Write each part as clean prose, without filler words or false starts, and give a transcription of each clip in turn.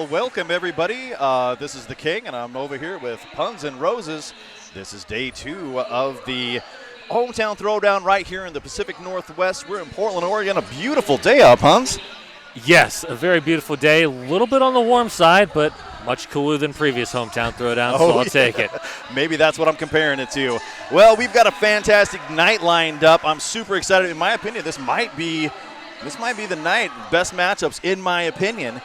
Well, welcome everybody. This is the King, and I'm over here with Puns and Roses. This is day 2 of the hometown throwdown right here in the Pacific Northwest. We're in Portland, Oregon. A beautiful day out, Puns. Yes, a very beautiful day. A little bit on the warm side, but much cooler than previous hometown throwdowns, so I'll take it. Maybe that's what I'm comparing it to. Well, we've got a fantastic night lined up. I'm super excited. In my opinion, this might be the night. Best matchups, in my opinion.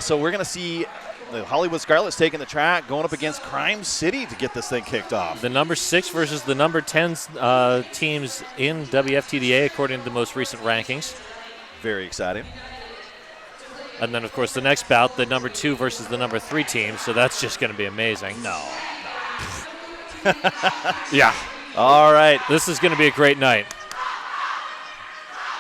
So we're going to see the Hollywood Scarlets taking the track, going up against Crime City to get this thing kicked off. The number 6 versus the number 10 teams in WFTDA, according to the most recent rankings. Very exciting. And then, of course, the next bout, the number 2 versus the number 3 team, so that's just going to be amazing. No. Yeah. All right. This is going to be a great night.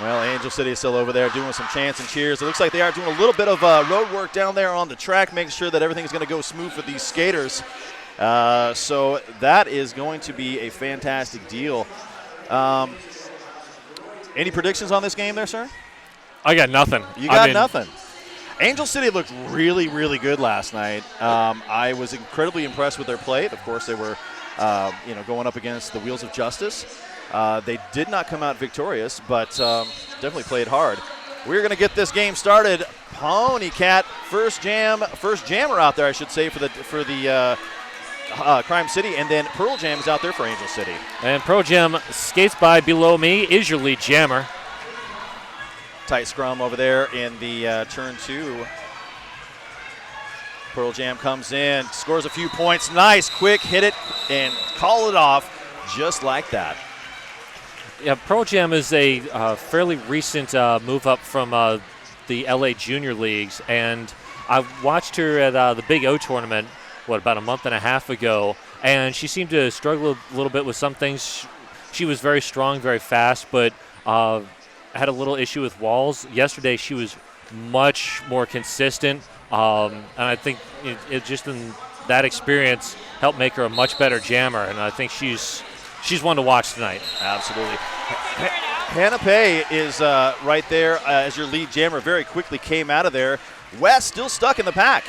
Well, Angel City is still over there doing some chants and cheers. It looks like they are doing a little bit of road work down there on the track, making sure that everything is going to go smooth for these skaters. So that is going to be a fantastic deal. Any predictions on this game there, sir? I got nothing. You got nothing. Angel City looked really, really good last night. I was incredibly impressed with their play. Of course, they were going up against the Wheels of Justice. They did not come out victorious, but definitely played hard. We're going to get this game started. Pony Cat, first jammer out there, I should say, for the Crime City, and then Pearl Jam is out there for Angel City. And Pearl Jam skates by below me, is your lead jammer. Tight scrum over there in the turn 2. Pearl Jam comes in, scores a few points. Nice, quick, hit it, and call it off just like that. Yeah, Pearl Jam is a fairly recent move up from the LA Junior Leagues, and I watched her at the Big O tournament, about a month and a half ago, and she seemed to struggle a little bit with some things. She was very strong, very fast, but had a little issue with walls. Yesterday she was much more consistent, and I think it just in that experience helped make her a much better jammer, and I think she's one to watch tonight. Absolutely. Hannah Pay is right there as your lead jammer. Very quickly came out of there. West still stuck in the pack.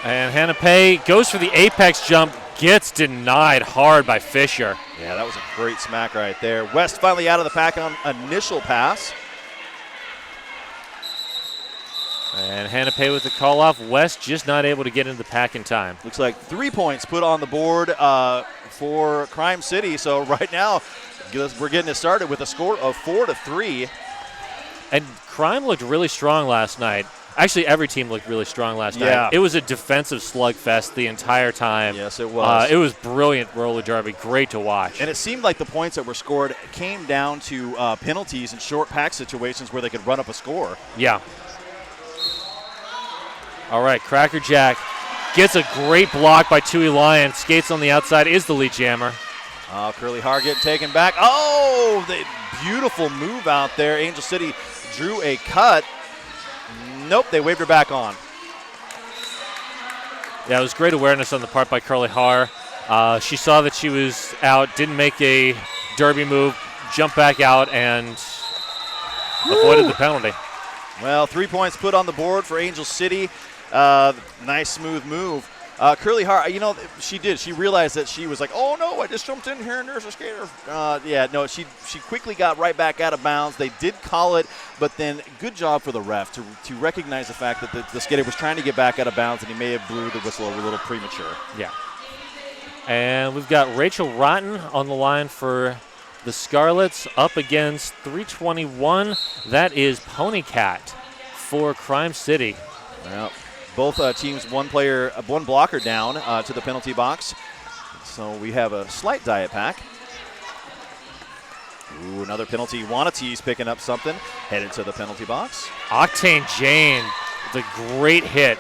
And Hannah Pay goes for the apex jump, gets denied hard by Fisher. Yeah, that was a great smack right there. West finally out of the pack on initial pass. And Hannah Pay with the call off. West just not able to get into the pack in time. Looks like 3 points put on the board for Crime City. So right now we're getting it started with a score of 4-3. And Crime looked really strong last night. Actually, every team looked really strong last Yeah. night. It was a defensive slugfest the entire time. Yes, it was. It was brilliant roller derby. Great to watch. And it seemed like the points that were scored came down to penalties and short pack situations where they could run up a score. Yeah. All right, Cracker Jack gets a great block by Tui Lyon. Skates on the outside, is the lead jammer. Curly Har getting taken back. Oh, the beautiful move out there. Angel City drew a cut. Nope, they waved her back on. Yeah, it was great awareness on the part by Curly Har. She saw that she was out, didn't make a derby move, jumped back out, and avoided the penalty. Well, 3 points put on the board for Angel City. Nice, smooth move. Curly Har, she did. She realized that she was like, oh, no, I just jumped in here and there's a skater. She quickly got right back out of bounds. They did call it, but then good job for the ref to recognize the fact that the skater was trying to get back out of bounds and he may have blew the whistle a little premature. Yeah. And we've got Rachel Rotten on the line for the Scarlets up against 321. That is Pony Cat for Crime City. Well, both teams one blocker down to the penalty box. So we have a slight diet pack. Ooh, another penalty. Wanatee's picking up something. Headed to the penalty box. Octane Jane, the great hit,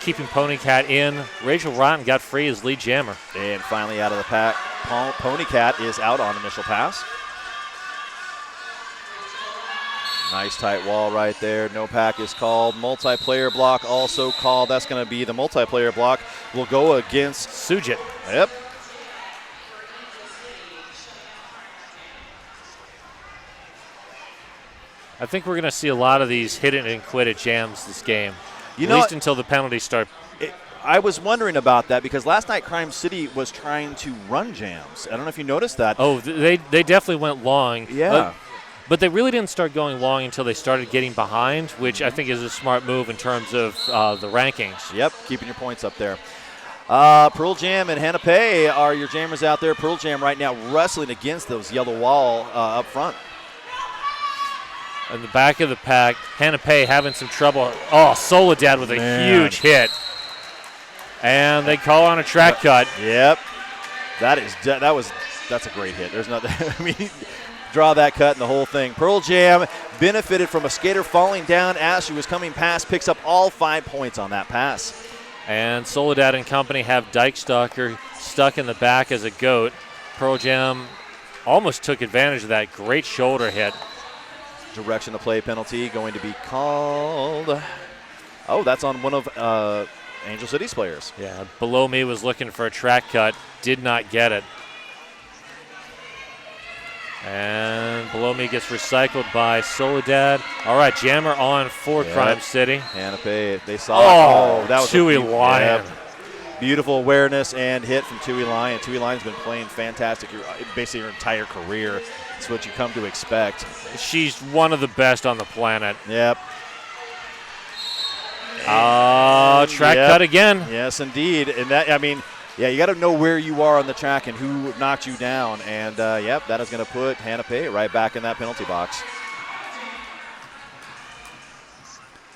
keeping Pony Cat in. Rachel Rotten got free as lead jammer. And finally out of the pack, Pony Cat is out on initial pass. Nice tight wall right there. No pack is called. Multiplayer block also called. That's going to be the multiplayer block. Will go against Sujit. Yep. I think we're going to see a lot of these hit it and quit it jams this game. You at know, least until the penalties start. I was wondering about that because last night Crime City was trying to run jams. I don't know if you noticed that. Oh, they definitely went long. Yeah. But they really didn't start going long until they started getting behind, which I think is a smart move in terms of the rankings. Yep, keeping your points up there. Pearl Jam and Hannah Pay are your jammers out there. Pearl Jam right now wrestling against those yellow wall up front. In the back of the pack, Hannah Pay having some trouble. Oh, Soledad with a huge hit. And they call on a track cut. Yep. That's a great hit. There's nothing. I mean, draw that cut and the whole thing. Pearl Jam benefited from a skater falling down as she was coming past, picks up all 5 points on that pass. And Soledad and company have Dykestalker stuck in the back as a goat. Pearl Jam almost took advantage of that great shoulder hit. Direction to play penalty going to be called. Oh, that's on one of Angel City's players. Yeah, below me was looking for a track cut, did not get it. And below me gets recycled by Soledad. All right, jammer on for Crime City. Hannah Pay, they saw it. Oh, that was Tui Lyon. Beautiful awareness and hit from Tui Lyon. Tui Lyon's been playing fantastic basically her entire career. That's what you come to expect. She's one of the best on the planet. Yep. Track cut again. Yes, indeed. And that, I mean, yeah, you got to know where you are on the track and who knocked you down. And, that is going to put Hannah Pay right back in that penalty box.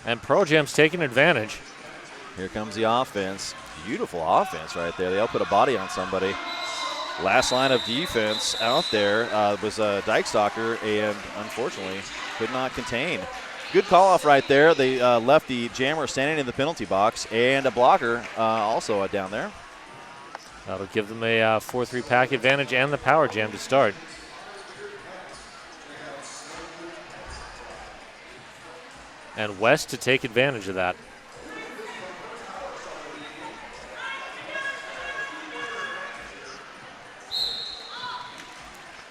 And Pearl Jam's taking advantage. Here comes the offense. Beautiful offense right there. They all put a body on somebody. Last line of defense out there was Dykestalker, and unfortunately could not contain. Good call-off right there. They left the jammer standing in the penalty box, and a blocker also down there. That'll give them a 4-3 pack advantage and the power jam to start. And West to take advantage of that.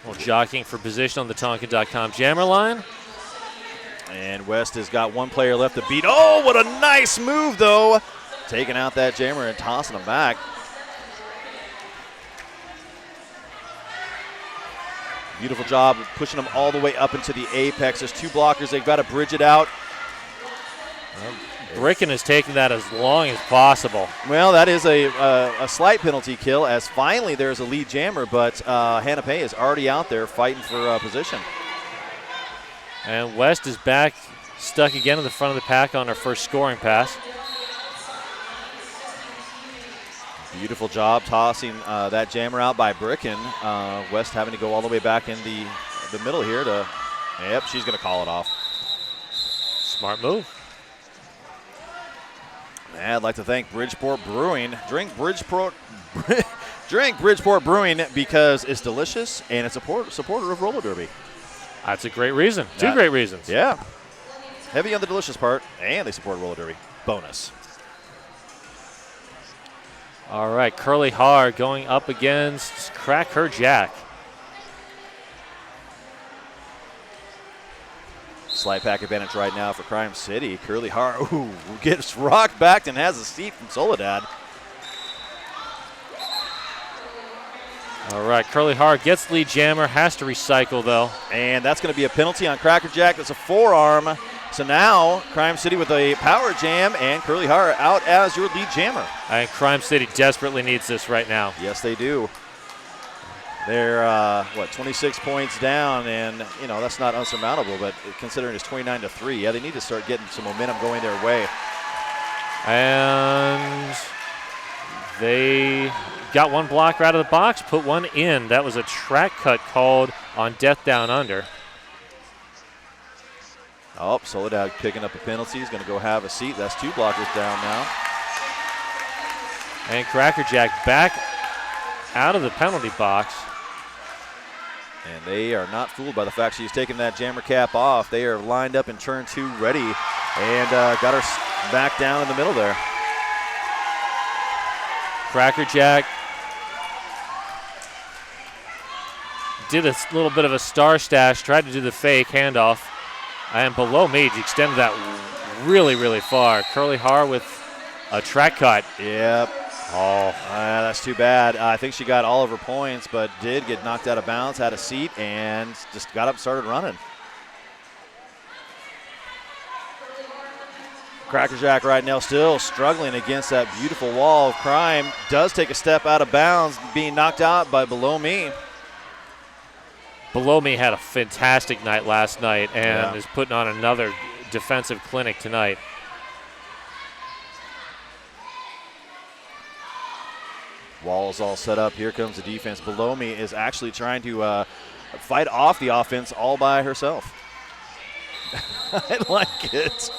Well, jockeying for position on the Tonkin.com jammer line. And West has got one player left to beat. Oh, what a nice move, though. Taking out that jammer and tossing him back. Beautiful job of pushing them all the way up into the apex. There's 2 blockers. They've got to bridge it out. Bricken is taking that as long as possible. Well, that is a slight penalty kill, as finally there's a lead jammer, but Hannah Pay is already out there fighting for position. And West is back, stuck again in the front of the pack on her first scoring pass. Beautiful job tossing that jammer out by Bricken. West having to go all the way back in the middle here to, yep, she's going to call it off. Smart move. And I'd like to thank Bridgeport Brewing. Drink Bridgeport Brewing because it's delicious and it's a supporter of roller derby. That's a great reason. 2 great reasons. Yeah. Heavy on the delicious part, and they support roller derby. Bonus. All right, Curly Har going up against Crack Her Jack. Slight pack advantage right now for Crime City. Curly Har, gets rocked back and has a seat from Soledad. All right, Curly Har gets lead jammer, has to recycle though. And that's going to be a penalty on Cracker Jack. That's a forearm. So now Crime City with a power jam and Curly Har out as your lead jammer. And Crime City desperately needs this right now. Yes, they do. They're 26 points down, and that's not unsurmountable. But considering it's 29-3, yeah, they need to start getting some momentum going their way. And they got one blocker out of the box, put one in. That was a track cut called on Death Down Under. Oh, Soledad picking up a penalty. He's going to go have a seat. That's 2 blockers down now. And Cracker Jack back out of the penalty box. And they are not fooled by the fact she's taking that jammer cap off. They are lined up in turn 2 ready and got her back down in the middle there. Cracker Jack did a little bit of a star stash, tried to do the fake handoff. And below me, extended that really, really far. Curly Har with a track cut. Yep. Oh, That's too bad. I think she got all of her points, but did get knocked out of bounds, had a seat, and just got up and started running. Crackerjack right now still struggling against that beautiful wall of crime. Does take a step out of bounds, being knocked out by Below Me. Below Me had a fantastic night last night and is putting on another defensive clinic tonight. Wall is all set up. Here comes the defense. Below Me is actually trying to fight off the offense all by herself. I like it.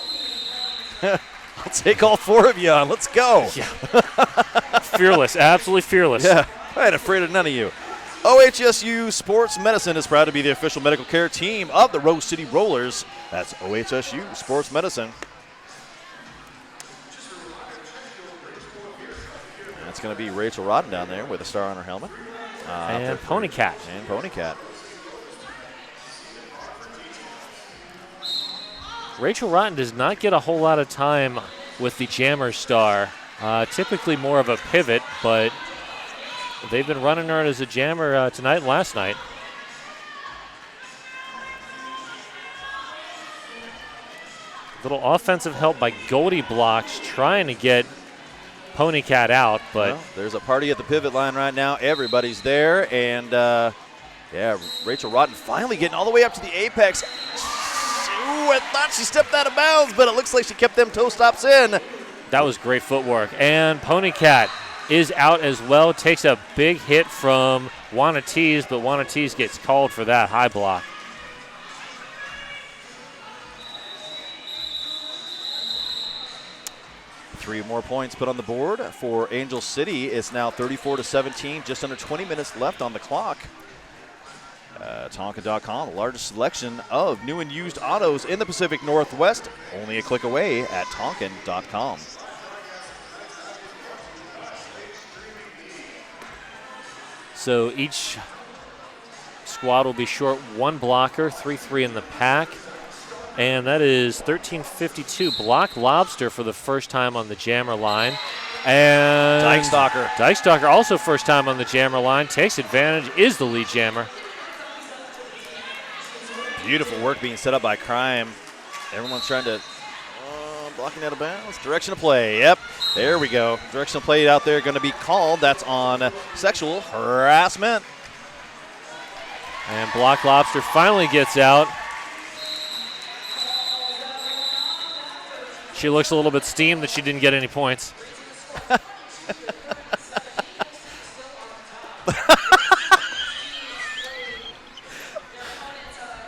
I'll take all 4 of you on. Let's go. Yeah. Fearless, absolutely fearless. Yeah, I ain't afraid of none of you. OHSU Sports Medicine is proud to be the official medical care team of the Rose City Rollers. That's OHSU Sports Medicine. That's going to be Rachel Rodden down there with a star on her helmet. And Pony Cat. And Pony Cat. Rachel Rotten does not get a whole lot of time with the Jammer star. Typically more of a pivot, but they've been running her as a jammer tonight and last night. Little offensive help by Goldie Blocks trying to get Pony Cat out, but well, there's a party at the pivot line right now. Everybody's there, and Rachel Rodden finally getting all the way up to the apex. Ooh, I thought she stepped out of bounds, but it looks like she kept them toe stops in. That was great footwork. And Pony Cat is out as well. Takes a big hit from Wanna Tease, but Wanna Tease gets called for that high block. Three more points put on the board for Angel City. It's now 34-17, just under 20 minutes left on the clock. Tonka.com, the largest selection of new and used autos in the Pacific Northwest. Only a click away at Tonkin.com. So each squad will be short 1 blocker, 3-3 in the pack. And that is 13:52. Block Lobster for the first time on the jammer line. And Dykestalker also first time on the jammer line. Takes advantage, is the lead jammer. Beautiful work being set up by Crime. Everyone's trying to blocking out of bounds. Direction of play. Yep, there we go. Direction of play out there going to be called. That's on sexual harassment. And Block Lobster finally gets out. She looks a little bit steamed that she didn't get any points.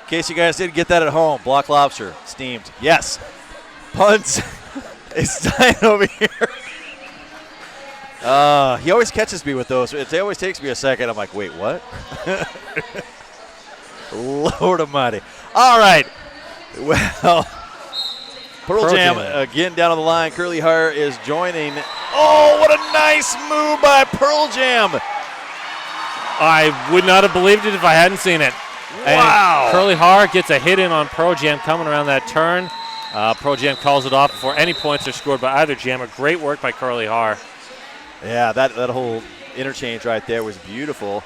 In case you guys didn't get that at home, Block Lobster, steamed. Yes. Puns is dying over here. He always catches me with those. It always takes me a second. I'm like, wait, what? Lord almighty. All right. Well, Pearl Jam again down on the line. Curly Har is joining. Oh, what a nice move by Pearl Jam. I would not have believed it if I hadn't seen it. Wow. And Curly Har gets a hit in on Pearl Jam coming around that turn. Pearl Jam calls it off before any points are scored by either jammer. Great work by Curly Har. Yeah, that whole interchange right there was beautiful.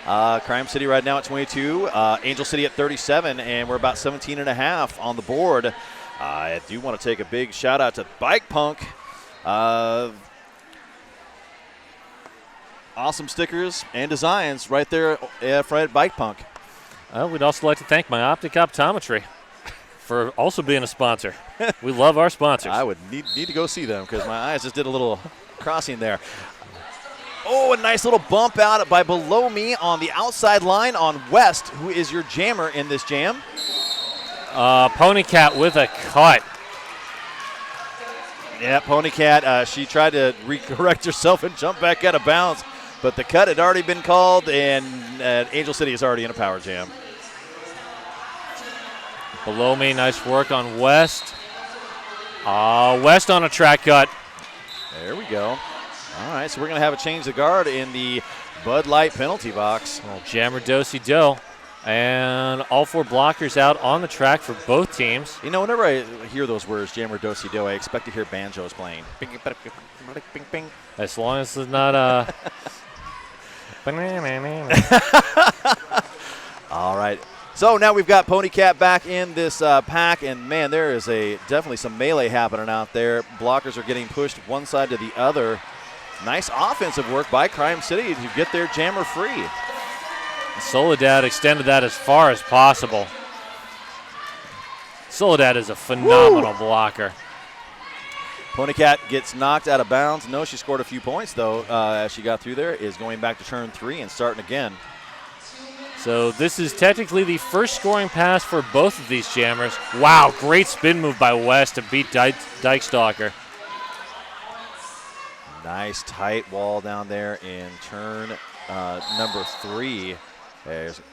Crime City right now at 22. Angel City at 37, and we're about 17 and a half on the board. I do want to take a big shout out to Bike Punk. Awesome stickers and designs right there at Bike Punk. We'd also like to thank My Optic Optometry for also being a sponsor. We love our sponsors. I would need to go see them because my eyes just did a little crossing there. Oh, a nice little bump out by Below Me on the outside line on West, who is your jammer in this jam. Pony Cat with a cut. Yeah, Pony Cat, she tried to recorrect herself and jump back out of bounds, but the cut had already been called, and Angel City is already in a power jam. Below Me, nice work on West. West on a track cut. There we go. All right, so we're going to have a change of guard in the Bud Light penalty box. Well, jammer do-si-do. And all 4 blockers out on the track for both teams. You know, whenever I hear those words, jammer, do-si-do, I expect to hear banjos playing. Bing, bing, bing, bing, bing. As long as it's not All right. So now we've got Pony Cat back in this pack, and man, there is definitely some melee happening out there. Blockers are getting pushed one side to the other. Nice offensive work by Crime City to get their jammer free. Soledad extended that as far as possible. Soledad is a phenomenal blocker. Pony Cat gets knocked out of bounds. No, she scored a few points, though, as she got through there. Is going back to turn 3 and starting again. So this is technically the first scoring pass for both of these jammers. Wow, great spin move by West to beat Dykestalker. Nice tight wall down there in turn number 3.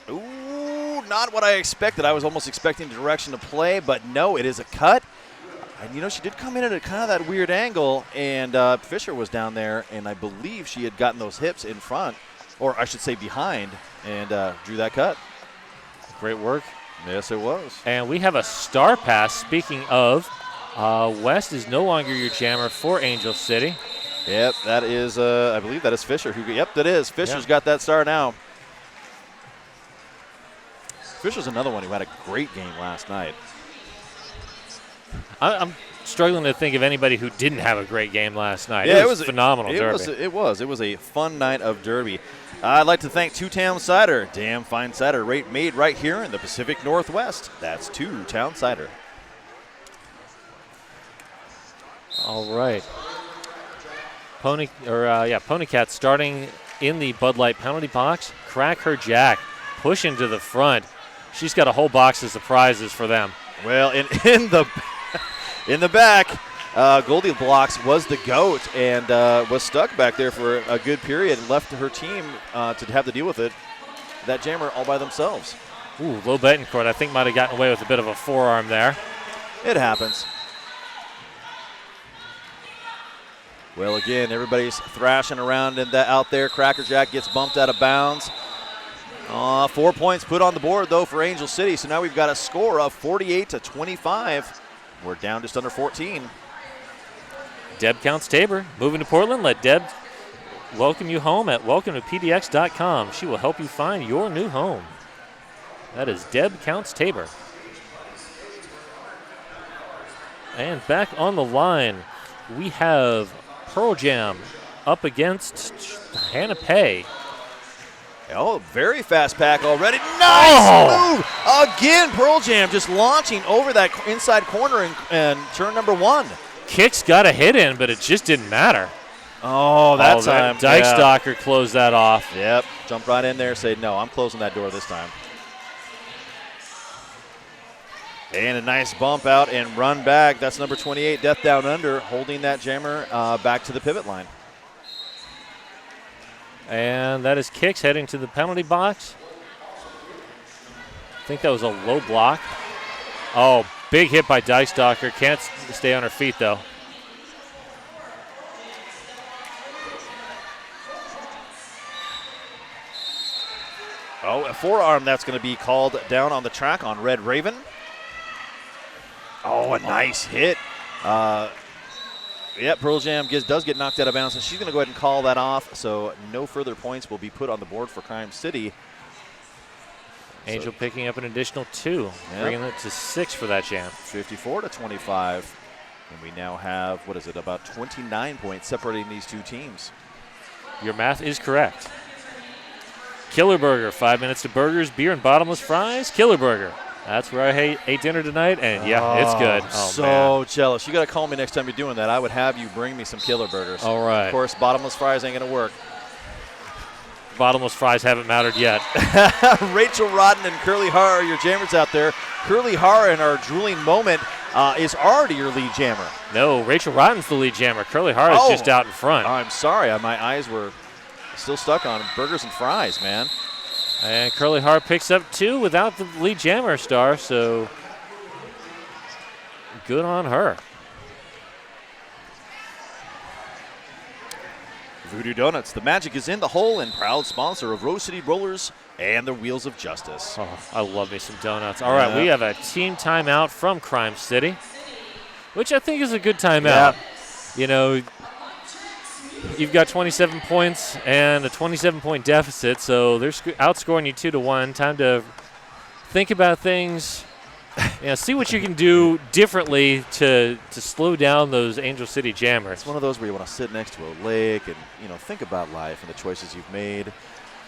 Ooh, not what I expected. I was almost expecting the direction to play, but no, it is a cut. And, you know, she did come in at a kind of that weird angle, and Fisher was down there, and I believe she had gotten those hips in front, or I should say behind, and drew that cut. Great work. Yes, it was. And we have a star pass. Speaking of, West is no longer your jammer for Angel City. Yep, that is, I believe that is Fisher. Yep, that is. Fisher's got that star now. Fisher's another one who had a great game last night. I'm struggling to think of anybody who didn't have a great game last night. Yeah, it was phenomenal derby. It was a fun night of derby. I'd like to thank Two Town Cider. Damn fine cider made right here in the Pacific Northwest. That's Two Town Cider. All right. Pony Cat starting in the Bud Light penalty box. Crack her jack. Push into the front. She's got a whole box of surprises for them. Well, in the back, Goldie Blocks was the GOAT and was stuck back there for a good period and left her team to have to deal with it. That jammer all by themselves. Ooh, Low Betancourt, I think, might have gotten away with a bit of a forearm there. It happens. Well, again, everybody's thrashing around out there. Cracker Jack gets bumped out of bounds. 4 points put on the board, though, for Angel City. So now we've got a score of 48-25. We're down just under 14. Deb Counts Tabor moving to Portland. Let Deb welcome you home at welcome-to-pdx.com. She will help you find your new home. That is Deb Counts Tabor. And back on the line, we have Pearl Jam up against Hannah Pay. Oh, very fast pack already. Nice move. Again, Pearl Jam just launching over that inside corner and turn number 1. Kicks got a hit in, but it just didn't matter. Oh, that time. Dykestalker closed that off. Yep, jumped right in there, said, no, I'm closing that door this time. And a nice bump out and run back. That's number 28, Death Down Under, holding that jammer back to the pivot line. And that is Kicks heading to the penalty box. I think that was a low block. Oh, big hit by Dykestalker. Can't stay on her feet, though. Oh, a forearm that's going to be called down on the track on Red Raven. Oh, a nice hit. Pearl Jam does get knocked out of bounds, and she's going to go ahead and call that off, so no further points will be put on the board for Crime City. Angel picking up an additional 2, bringing it to 6 for that jam. 54-25, and we now have, about 29 points separating these two teams. Your math is correct. Killer Burger, 5 minutes to burgers, beer, and bottomless fries. Killer Burger. That's where I ate dinner tonight, and it's good. Oh, so man. jealous. You got to call me next time you're doing that. I would have you bring me some Killer Burgers. All right. Of course, bottomless fries ain't going to work. Bottomless fries haven't mattered yet. Rachel Rodden and Curly Har are your jammers out there. Curly Har in our drooling moment is already your lead jammer. No, Rachel Rodden's the lead jammer. Curly Har is just out in front. I'm sorry. My eyes were still stuck on burgers and fries, man. And Curly Har picks up 2 without the lead jammer star, so good on her. Voodoo Donuts, the magic is in the hole, and proud sponsor of Rose City Rollers and the Wheels of Justice. Oh, I love me some donuts. All right, we have a team timeout from Crime City, which I think is a good timeout. You know, you've got 27 points and a 27-point deficit, so they're outscoring you 2-1. Time to think about things. See what you can do differently to slow down those Angel City Jammers. It's one of those where you want to sit next to a lake and think about life and the choices you've made.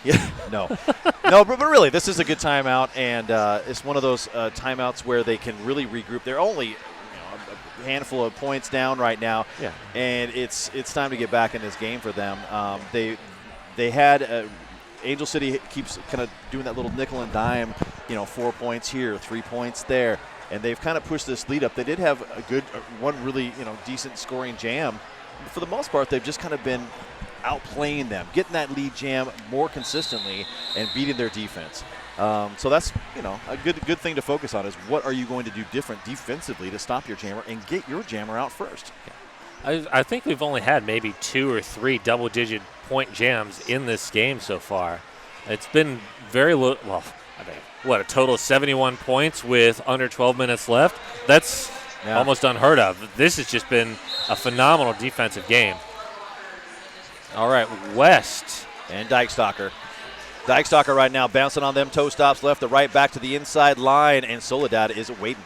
Yeah, no, but really, this is a good timeout, and it's one of those timeouts where they can really regroup. They're only a handful of points down right now, and it's time to get back in this game for them. They had Angel City keeps kind of doing that little nickel and dime, 4 points here, 3 points there, and they've kind of pushed this lead up. They did have a good one really decent scoring jam. For the most part, they've just kind of been outplaying them, getting that lead jam more consistently and beating their defense. So that's a good thing to focus on is what are you going to do different defensively to stop your jammer and get your jammer out first. I think we've only had maybe 2 or 3 double-digit point jams in this game so far. It's been very low. Well, a total of 71 points with under 12 minutes left? That's almost unheard of. This has just been a phenomenal defensive game. All right, West. And Dykestalker. Dykestalker right now bouncing on them toe stops left to right back to the inside line, and Soledad is waiting.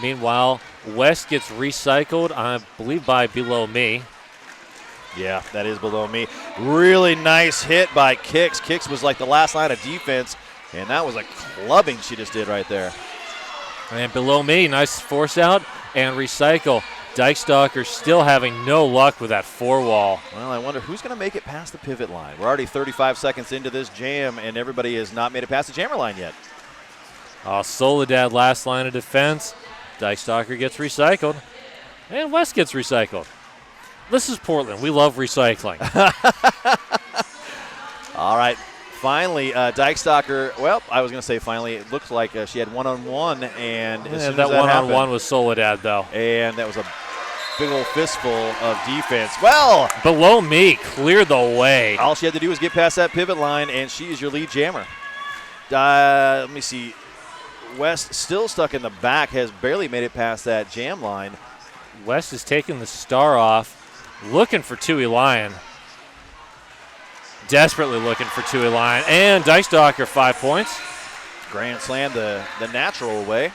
Meanwhile, West gets recycled, I believe, by Below Me. Yeah, that is Below Me. Really nice hit by Kix. Kix was like the last line of defense, and that was a clubbing she just did right there. And Below Me, nice force out and recycle. Dykestalker still having no luck with that 4-wall. Well, I wonder who's going to make it past the pivot line. We're already 35 seconds into this jam, and everybody has not made it past the jammer line yet. Soledad last line of defense. Dykestalker gets recycled, and West gets recycled. This is Portland. We love recycling. All right. Finally, Dykestalker, well, I was going to say finally, it looks like she had one-on-one, and as soon as that one-on-one happened, was Soledad, though. And that was a big old fistful of defense. Well, Below Me cleared the way. All she had to do was get past that pivot line, and she is your lead jammer. Let me see. West still stuck in the back, has barely made it past that jam line. West is taking the star off, looking for Tui Lion. Desperately looking for Tui Lion. And Dykestalker 5 points. Grand slam the natural way.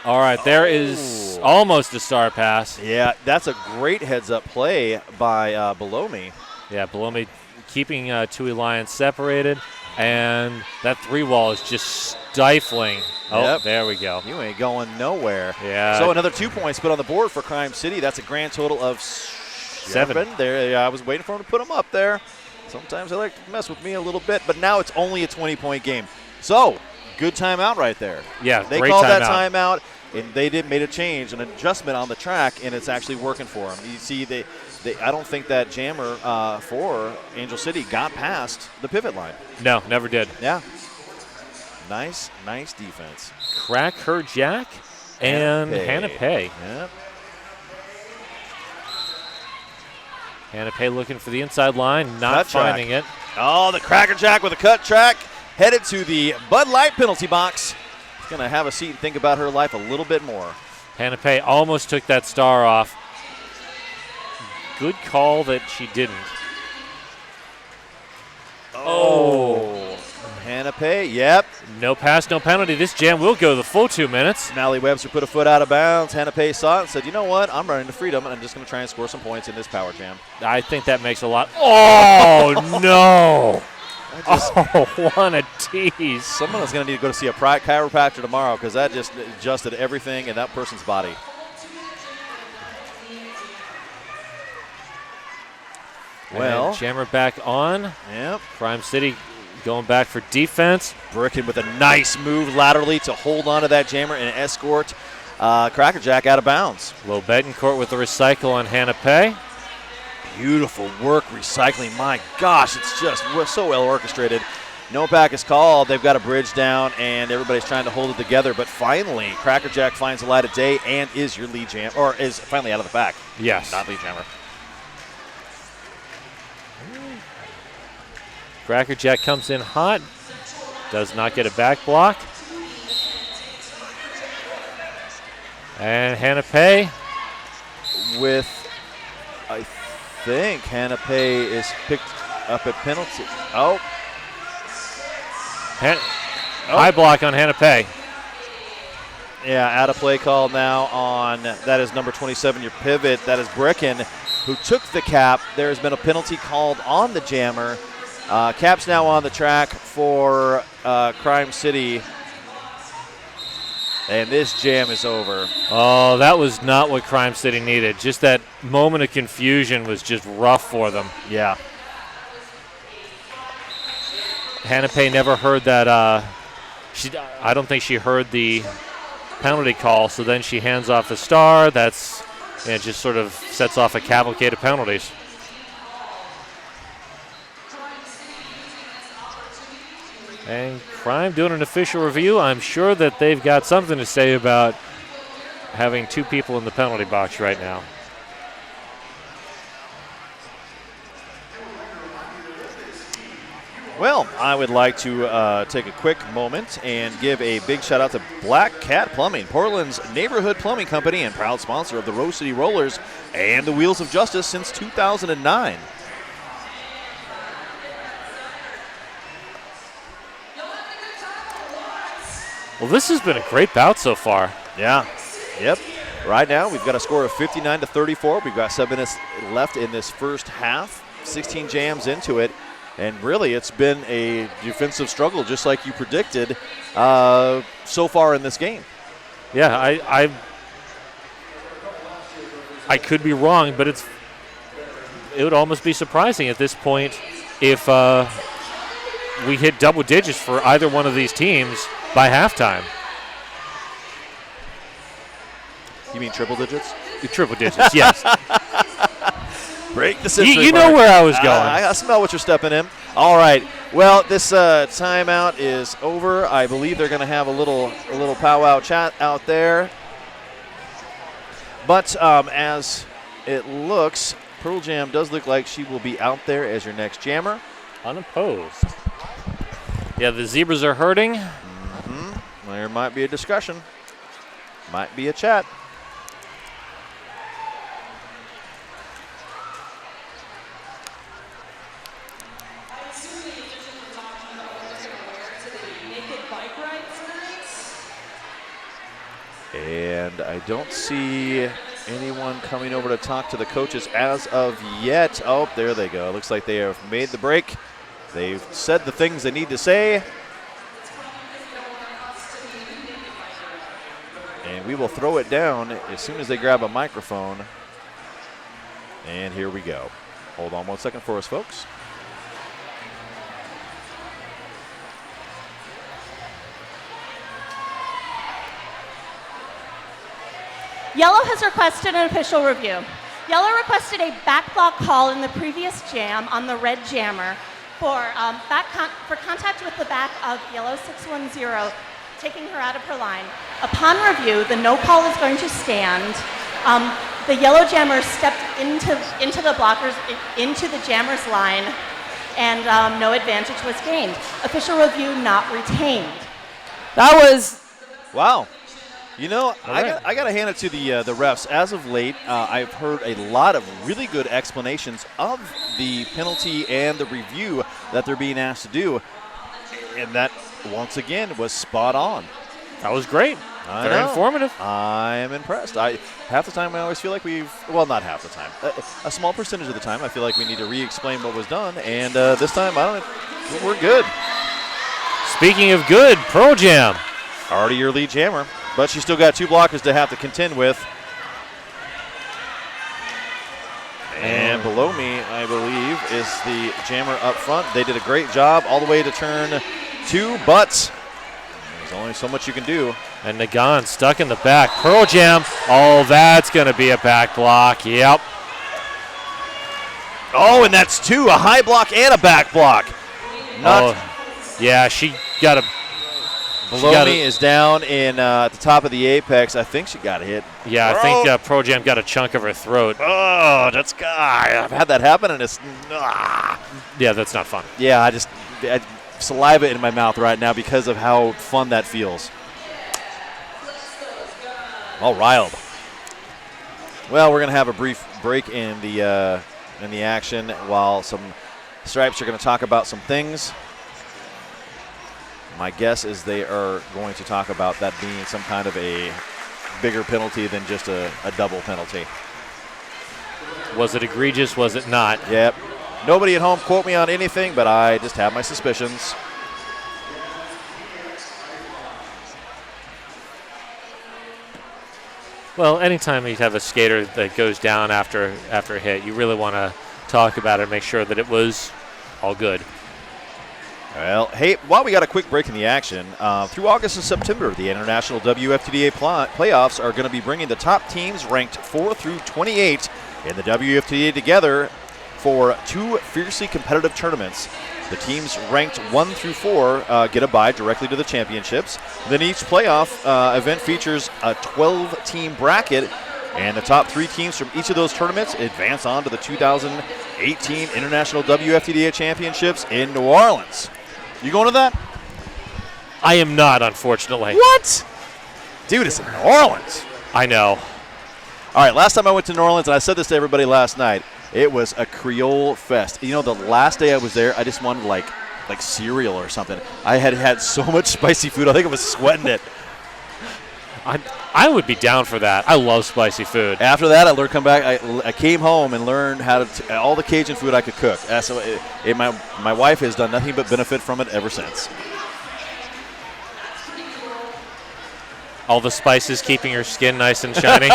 All right, there is almost a star pass. Yeah, that's a great heads-up play by Below Me. Yeah, Below Me keeping Tui Lion separated. And that 3-wall is just stifling. Oh, there we go. You ain't going nowhere. Yeah. So another 2 points put on the board for Crime City. That's a grand total of 7. There, I was waiting for him to put them up there. Sometimes they like to mess with me a little bit, but now it's only a 20-point game. So, good timeout right there. Yeah, they great called timeout. that timeout, and they made a change, an adjustment on the track, and it's actually working for them. You see, I don't think that jammer for Angel City got past the pivot line. No, never did. Yeah. Nice defense. Crack Her Jack and Hannah Pay. Yep. Hannah Pay looking for the inside line, not finding it. Oh, the Cracker Jack with a cut track, headed to the Bud Light penalty box. She's going to have a seat and think about her life a little bit more. Hannah Pay almost took that star off. Good call that she didn't. Oh. Hannah Pay, yep. No pass, no penalty. This jam will go the full 2 minutes. Mally Webster put a foot out of bounds. Hannah Pay saw it and said, you know what? I'm running to freedom, and I'm just going to try and score some points in this power jam. I think that makes a lot. Oh, no. What a tease. Someone's going to need to go to see a chiropractor tomorrow because that just adjusted everything in that person's body. Well, and jammer back on. Yep. Crime City going back for defense. Bricken with a nice move laterally to hold on to that jammer and escort Cracker Jack out of bounds. Low Betancourt with the recycle on Hannah Pay. Beautiful work recycling. My gosh, it's just so well orchestrated. No back is called. They've got a bridge down, and everybody's trying to hold it together. But finally, Cracker Jack finds the light of day and is your lead jam, or is finally out of the back. Yes. Not lead jammer. Crackerjack comes in hot. Does not get a back block. And Hannah Pay. With, I think, Hannah Pay is picked up at penalty. Oh. High block on Hannah Pay. Yeah, out of play call now on, that is number 27, your pivot. That is Brecken, who took the cap. There has been a penalty called on the jammer. Cap's now on the track for Crime City. And this jam is over. Oh, that was not what Crime City needed. Just that moment of confusion was just rough for them. Yeah. Hannah Pay never heard that. I don't think she heard the penalty call, so then she hands off the star. That's it, just sort of sets off a cavalcade of penalties. And Crime doing an official review. I'm sure that they've got something to say about having two people in the penalty box right now. Well, I would like to take a quick moment and give a big shout out to Black Cat Plumbing, Portland's neighborhood plumbing company and proud sponsor of the Rose City Rollers and the Wheels of Justice since 2009. Well, this has been a great bout so far. Yeah. Yep. Right now, we've got a score of 59-34. We've got 7 minutes left in this first half. 16 jams into it. And really, it's been a defensive struggle, just like you predicted, so far in this game. Yeah, I could be wrong, but it would almost be surprising at this point if we hit double digits for either one of these teams by halftime. You mean triple digits? Triple digits, yes. Break the system. You know where I was going. I smell what you're stepping in. All right. Well, this timeout is over. I believe they're going to have a little powwow chat out there. But as it looks, Pearl Jam does look like she will be out there as your next jammer. Unopposed. Yeah, the Zebras are hurting. Mm-hmm. There might be a discussion. Might be a chat. And I don't see anyone coming over to talk to the coaches as of yet. Oh, there they go. Looks like they have made the break. They've said the things they need to say. And we will throw it down as soon as they grab a microphone. And here we go. Hold on 1 second for us, folks. Yellow has requested an official review. Yellow requested a back block call in the previous jam on the red jammer for contact with the back of Yellow 610, taking her out of her line. Upon review, the no call is going to stand. The yellow jammer stepped into the blockers, into the jammer's line, and no advantage was gained. Official review not retained. That was... Wow. You know, right. I got to hand it to the refs. As of late, I've heard a lot of really good explanations of the penalty and the review that they're being asked to do. And that, once again, was spot on. That was great. Very informative. I am impressed. Half the time I always feel like not half the time. A small percentage of the time I feel like we need to re-explain what was done. And this time, we're good. Speaking of good, Pearl Jam. Already your lead jammer. But she's still got two blockers to have to contend with. And below me, I believe, is the jammer up front. They did a great job all the way to turn 2, but there's only so much you can do. And Nagan stuck in the back. Pearl Jam. Oh, that's going to be a back block. Yep. Oh, and that's 2, a high block and a back block. Yeah, she got a... Below me is down at the top of the apex. I think she got hit. Yeah, I think Pro Jam got a chunk of her throat. Oh, I've had that happen, and it's... Yeah, that's not fun. Yeah, saliva in my mouth right now because of how fun that feels. All riled. Well, we're going to have a brief break in the action while some Stripes are going to talk about some things. My guess is they are going to talk about that being some kind of a bigger penalty than just a double penalty. Was it egregious? Was it not? Yep. Nobody at home quote me on anything, but I just have my suspicions. Well, anytime you have a skater that goes down after a hit, you really want to talk about it and make sure that it was all good. Well, hey, while we got a quick break in the action, through August and September, the International WFTDA playoffs are going to be bringing the top teams ranked 4 through 28 in the WFTDA together for 2 fiercely competitive tournaments. The teams ranked 1 through 4 get a bye directly to the championships. Then each playoff event features a 12-team bracket, and the top 3 teams from each of those tournaments advance on to the 2018 International WFTDA Championships in New Orleans. You going to that? I am not, unfortunately. What? Dude, it's in New Orleans. I know. All right, last time I went to New Orleans, and I said this to everybody last night, it was a Creole fest. You know, the last day I was there, I just wanted like cereal or something. I had so much spicy food, I think I was sweating it. I would be down for that. I love spicy food. After that, I came home and learned how to all the Cajun food I could cook. So my wife has done nothing but benefit from it ever since. All the spices keeping your skin nice and shiny.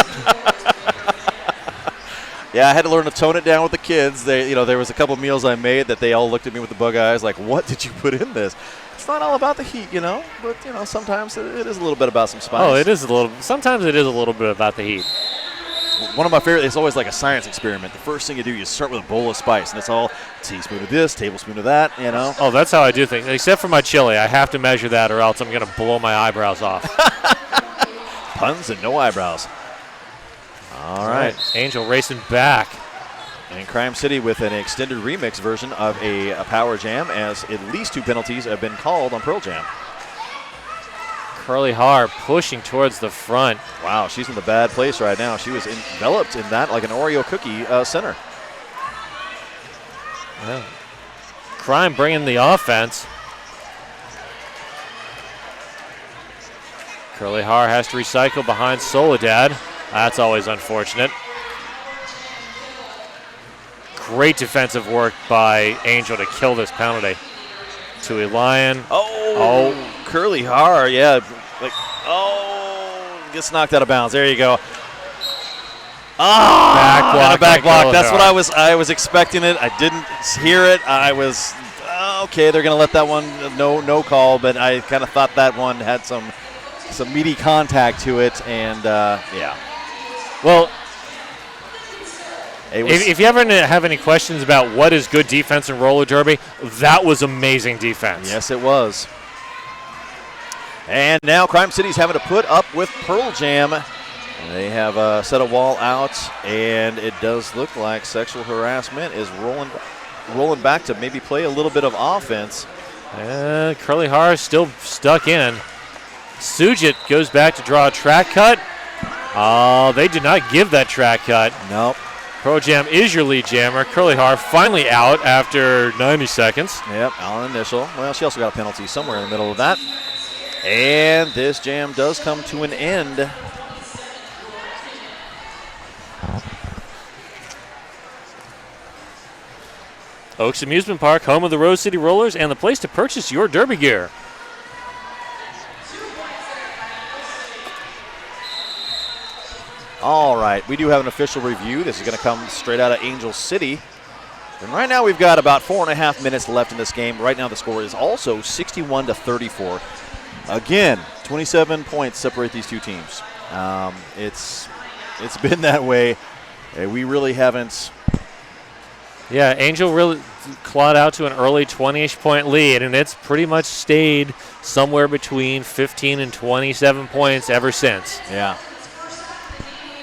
Yeah, I had to learn to tone it down with the kids. There was a couple meals I made that they all looked at me with the bug eyes like, what did you put in this? It's not all about the heat, but, sometimes it is a little bit about some spice. Oh, it is a little. Sometimes it is a little bit about the heat. One of my favorite, it's always like a science experiment. The first thing you do, you start with a bowl of spice, and it's all teaspoon of this, tablespoon of that, Oh, that's how I do things. Except for my chili. I have to measure that or else I'm going to blow my eyebrows off. Puns and no eyebrows. All right. Angel racing back. And Crime City with an extended remix version of a Power Jam, as at least 2 penalties have been called on Pearl Jam. Curly Har pushing towards the front. Wow, she's in the bad place right now. She was enveloped in that like an Oreo cookie center. Yeah. Crime bringing the offense. Curly Har has to recycle behind Soledad. That's always unfortunate. Great defensive work by Angel to kill this penalty. To Elian. Oh, Curly Har, yeah. Gets knocked out of bounds. There you go. Back block. That's what I was expecting it. I didn't hear it. I was, okay, they're going to let that one, no call, but I kind of thought that one had some meaty contact to it, and yeah. Well, if you ever have any questions about what is good defense in roller derby, that was amazing defense. Yes, it was. And now Crime City's having to put up with Pearl Jam. They have set a wall out, and it does look like sexual harassment is rolling back to maybe play a little bit of offense. Curly Har is still stuck in. Sujit goes back to draw a track cut. They did not give that track cut. Nope. Pro Jam is your lead jammer. Curly Har finally out after 90 seconds. Yep, on initial. Well, she also got a penalty somewhere in the middle of that. And this jam does come to an end. Oaks Amusement Park, home of the Rose City Rollers, and the place to purchase your derby gear. All right, we do have an official review. This is going to come straight out of Angel City. And right now we've got about 4.5 minutes left in this game. Right now the score is also 61-34. Again, 27 points separate these two teams. It's been that way. We really haven't. Yeah, Angel really clawed out to an early 20-ish point lead, and it's pretty much stayed somewhere between 15 and 27 points ever since. Yeah.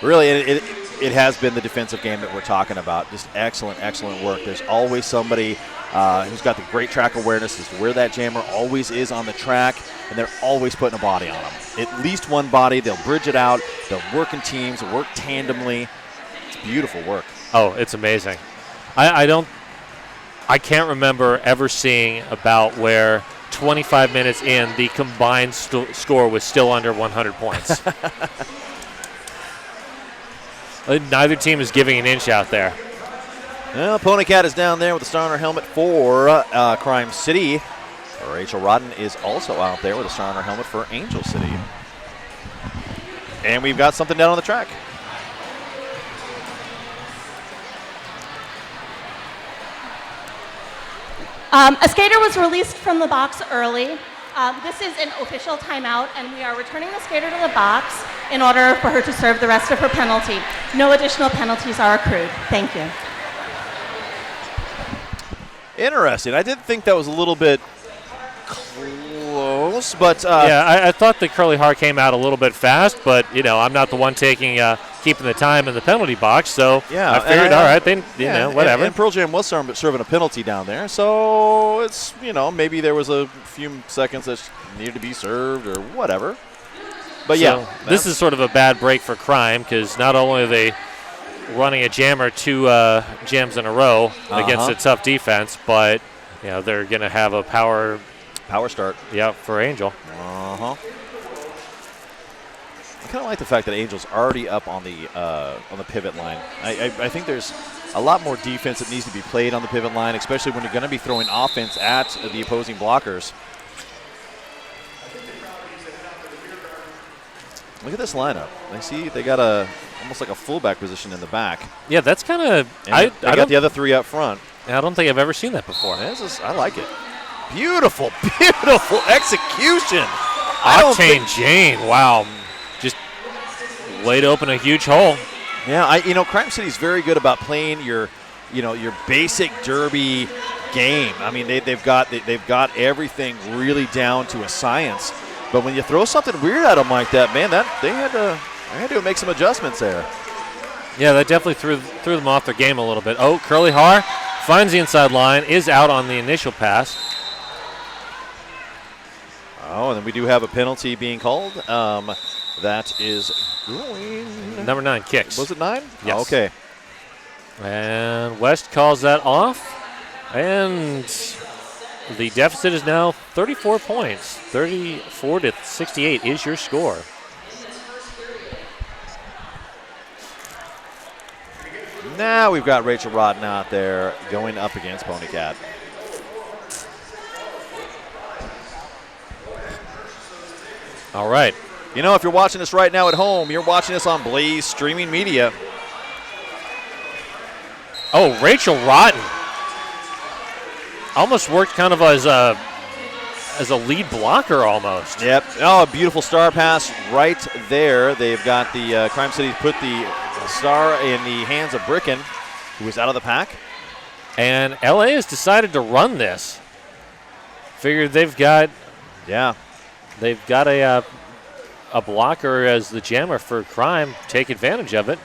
Really, it has been the defensive game that we're talking about. Just excellent, excellent work. There's always somebody who's got the great track awareness as to where that jammer always is on the track, and they're always putting a body on them. At least one body. They'll bridge it out. They'll work in teams, work tandemly. It's beautiful work. Oh, it's amazing. I can't remember ever seeing about where 25 minutes in, the combined score was still under 100 points. Neither team is giving an inch out there. Well, Pony Cat is down there with the star on her helmet for Crime City. Rachel Rodden is also out there with a star on her helmet for Angel City. And we've got something down on the track. A skater was released from the box early. This is an official timeout, and we are returning the skater to the box in order for her to serve the rest of her penalty. No additional penalties are accrued. Thank you. Interesting. I did think that was a little bit close, but yeah, I thought the curly har came out a little bit fast, but I'm not the one keeping the time in the penalty box, so yeah, I figured, all right, then whatever. And Pearl Jam was serving a penalty down there, so it's maybe there was a few seconds that needed to be served or whatever. But so this is sort of a bad break for Crime, because not only are they running a jammer 2 jams in a row against a tough defense, but they're going to have a power start. Yeah, for Angel. I kind of like the fact that Angel's already up on the pivot line. I think there's a lot more defense that needs to be played on the pivot line, especially when you're going to be throwing offense at the opposing blockers. Look at this lineup. I see they got almost like a fullback position in the back. Yeah, that's kind of. I got the other 3 up front. I don't think I've ever seen that before. I like it. Beautiful, beautiful execution. Octane Jane, wow, just laid open a huge hole. Yeah, Crime City's very good about playing your basic derby game. I mean, they've got everything really down to a science. But when you throw something weird at them like that, man, they had to make some adjustments there. Yeah, that definitely threw them off their game a little bit. Oh, Curly Har finds the inside line, is out on the initial pass. Oh, and then we do have a penalty being called. That is going. Number 9 kicks. Was it 9? Yes. Oh, okay. And West calls that off. And the deficit is now 34 points. 34-68 is your score. Now we've got Rachel Rodden out there going up against Pony Cat. All right. If you're watching this right now at home, you're watching this on Blaze Streaming Media. Oh, Rachel Rodden almost worked kind of as a lead blocker almost. Yep. Oh, a beautiful star pass right there. They've got the Crime City put the star in the hands of Bricken, who was out of the pack. And LA has decided to run this. Figured they've got a blocker as the jammer for Crime. Take advantage of it.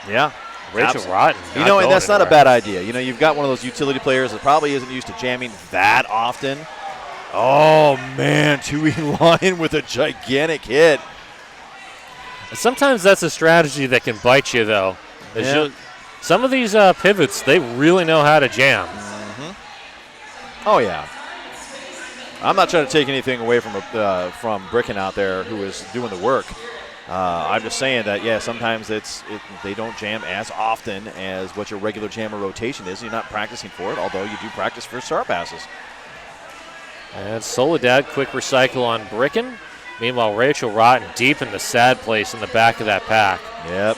Yeah. Rachel Rodden. And that's not a bad idea. You've got one of those utility players that probably isn't used to jamming that often. Oh, man, Tui Lion with a gigantic hit. Sometimes that's a strategy that can bite you, though. Yeah. Some of these pivots, they really know how to jam. Mm-hmm. Oh, yeah. I'm not trying to take anything away from Bricken out there, who is doing the work. I'm just saying that, sometimes they don't jam as often as what your regular jammer rotation is. You're not practicing for it, although you do practice for star passes. And Soledad, quick recycle on Bricken. Meanwhile, Rachel Rodden deep in the sad place in the back of that pack. Yep.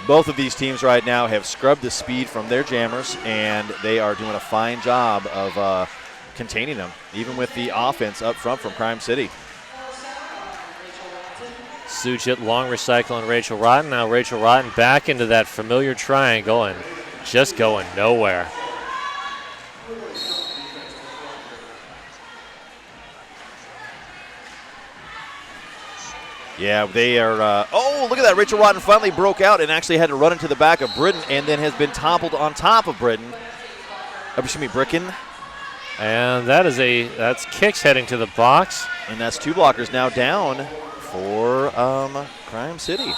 Both of these teams right now have scrubbed the speed from their jammers, and they are doing a fine job of containing them, even with the offense up front from Crime City. Sujit long recycle on Rachel Rodden. Now Rachel Rodden back into that familiar triangle and just going nowhere. Yeah, they are. Oh, look at that. Rachel Rotten finally broke out and actually had to run into the back of Britton and then has been toppled on top of Britton. Bricken. And that's Kicks heading to the box. And that's 2 blockers now down for Crime City.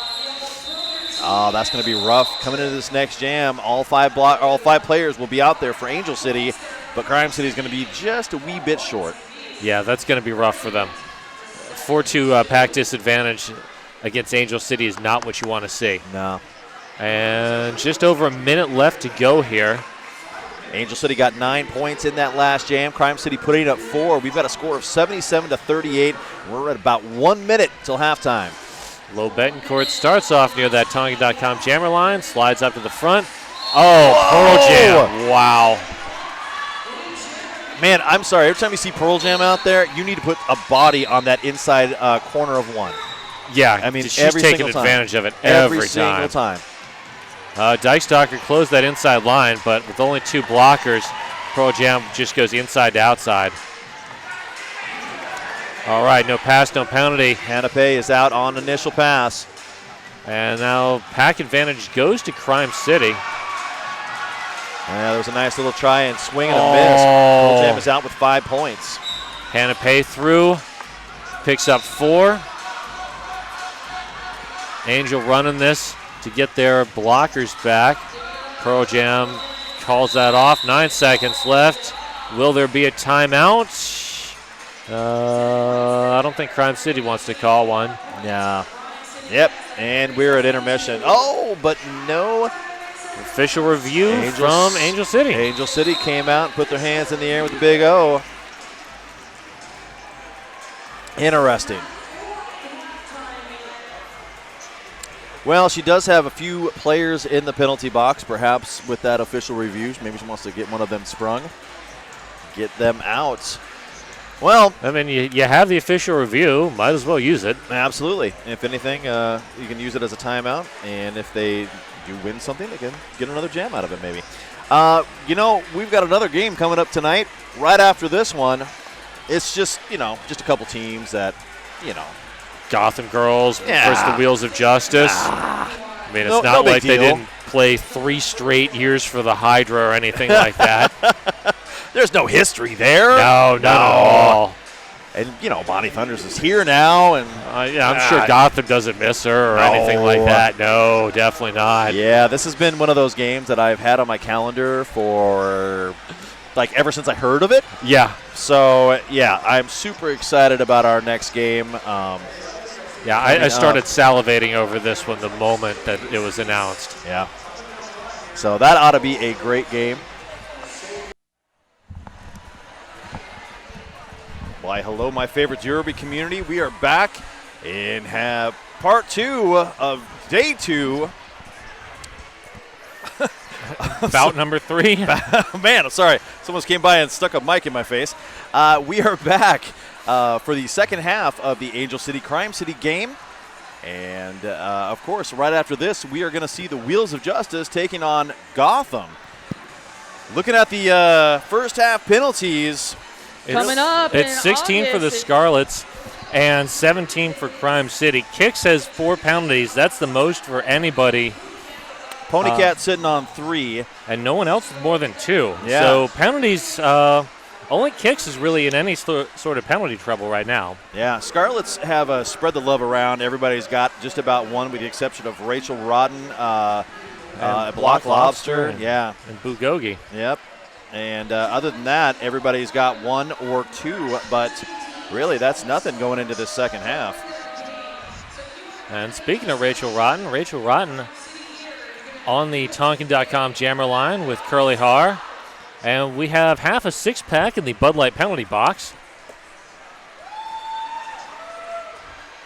Oh, that's going to be rough coming into this next jam. All 5 players will be out there for Angel City, but Crime City is going to be just a wee bit short. Yeah, that's going to be rough for them. 4-2 pack disadvantage against Angel City is not what you want to see. No. And just over a minute left to go here. Angel City got 9 points in that last jam. Crime City putting up 4. We've got a score of 77-38. We're at about 1 minute till halftime. Low Betancourt starts off near that Tonga.com jammer line, slides up to the front. Oh, Pearl Jam. Wow. Man, I'm sorry. Every time you see Pearl Jam out there, you need to put a body on that inside corner of 1. Yeah, I mean, she's taking advantage of it every single time. Dykestalker closed that inside line, but with only 2 blockers, Pearl Jam just goes inside to outside. All right, no pass, no penalty. Hannah Pay is out on initial pass. And now pack advantage goes to Crime City. There was a nice little try and swing and a miss. Pearl Jam is out with 5 points. Hannah Pay through, picks up 4. Angel running this to get their blockers back. Pearl Jam calls that off. 9 seconds left. Will there be a timeout? I don't think Crime City wants to call one. Yeah. Yep. And we're at intermission. Oh, but no. Official review from Angel City. Angel City came out and put their hands in the air with the big O. Interesting. Well, she does have a few players in the penalty box, perhaps with that official review. Maybe she wants to get one of them sprung, get them out. Well, I mean, you have the official review. Might as well use it. Absolutely. If anything, you can use it as a timeout. And if they do win something, they can get another jam out of it maybe. We've got another game coming up tonight. Right after this one, it's just a couple teams that, Gotham Girls versus the Wheels of Justice. I mean, it's not like they didn't play 3 straight years for the Hydra or anything like that. There's no history there. No, not at all. And, Bonnie Thunders is here now. And I'm sure Gotham doesn't miss her or anything like that. No, definitely not. Yeah, this has been one of those games that I've had on my calendar for, ever since I heard of it. Yeah. So, I'm super excited about our next game. I started salivating over this one the moment that it was announced. Yeah. So that ought to be a great game. Why, hello, my favorite Derby community. We are back and have part 2 of day 2. Bout number 3. Man, I'm sorry. Someone came by and stuck a mic in my face. We are back for the second half of the Angel City Crime City game. And, of course, right after this, we are going to see the Wheels of Justice taking on Gotham. Looking at the first half penalties. Coming up It's 16 for the Scarlets and 17 for Crime City. Kicks has 4 penalties. That's the most for anybody. Ponycat sitting on 3. And no one else with more than 2. Yeah. So penalties, only Kicks is really in any sort of penalty trouble right now. Yeah, Scarlets have spread the love around. Everybody's got just about one with the exception of Rachel Rodden, Block Lobster. And Bugogi. Yep. And other than that, everybody's got 1 or 2, but really that's nothing going into this second half. And speaking of Rachel Rotten on the Tonkin.com jammer line with Curly Har. And we have half a 6-pack in the Bud Light penalty box.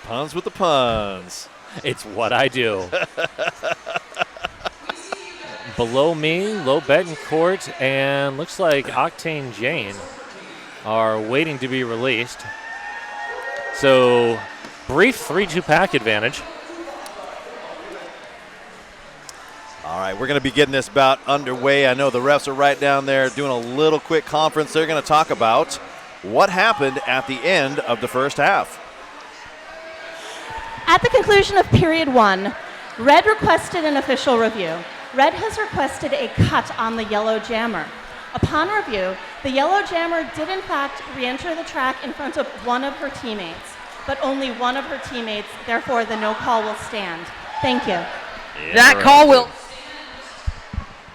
Puns with the puns. It's what I do. Below me, Low Betancourt, and looks like Octane Jane are waiting to be released. So, brief 3-2 pack advantage. All right, we're going to be getting this bout underway. I know the refs are right down there doing a little quick conference. They're going to talk about what happened at the end of the first half. At the conclusion of period 1, Red requested an official review. Red has requested a cut on the yellow jammer. Upon review, the yellow jammer did in fact re-enter the track in front of one of her teammates, but only one of her teammates, therefore the no call will stand. Thank you. That call will.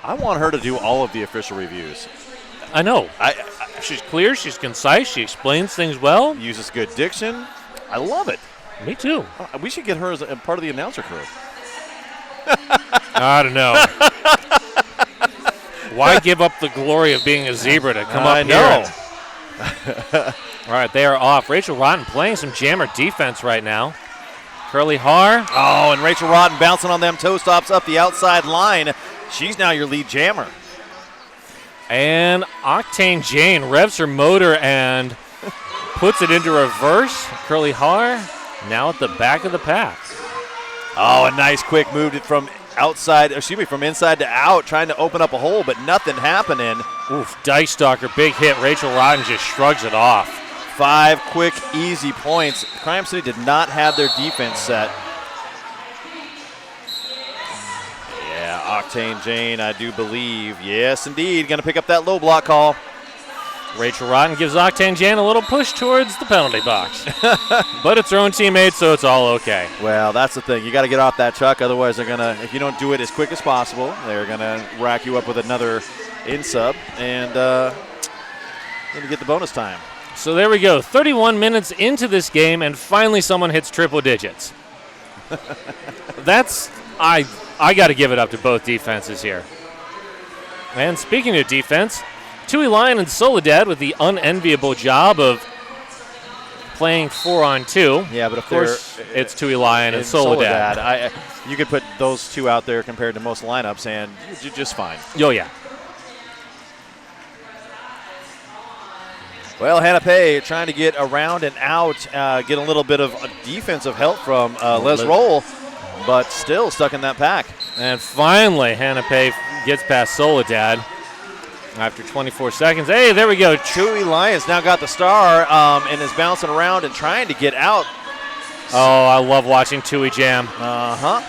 I want her to do all of the official reviews. I know. She's clear. She's concise. She explains things well. Uses good diction. I love it. Me too. We should get her as a part of the announcer crew. I don't know. Why give up the glory of being a zebra to come up here? All right, they are off. Rachel Rotten playing some jammer defense right now. Curly Har. Oh, and Rachel Rotten bouncing on them toe stops up the outside line. She's now your lead jammer. And Octane Jane revs her motor and puts it into reverse. Curly Har now at the back of the pack. Oh, a nice quick move from from inside to out, trying to open up a hole, but nothing happening. Oof, Dice Stalker, big hit. Rachel Rotten just shrugs it off. 5 quick, easy points. Crime City did not have their defense set. Yeah, Octane Jane, I do believe. Yes, indeed. Going to pick up that low block call. Rachel Rotten gives Octane Jane a little push towards the penalty box. But it's her own teammate, so it's all okay. Well, that's the thing. You got to get off that truck. Otherwise, they're going to, if you don't do it as quick as possible, they're going to rack you up with another in-sub and going to get the bonus time. So there we go. 31 minutes into this game, and finally someone hits triple digits. I got to give it up to both defenses here. And speaking of defense, Tui Lion and Soledad with the unenviable job of playing 4-on-2. Yeah, but of course it's Tui Lion and Soledad. You could put those two out there compared to most lineups, and you're just fine. Oh, yeah. Well, Hannah Pay trying to get around and out, get a little bit of defensive help from Les Roll, but still stuck in that pack. And finally, Hannah Pay gets past Soledad after 24 seconds. Hey, there we go. Tui Lions now got the star and is bouncing around and trying to get out. Oh, I love watching Tui jam. Uh-huh.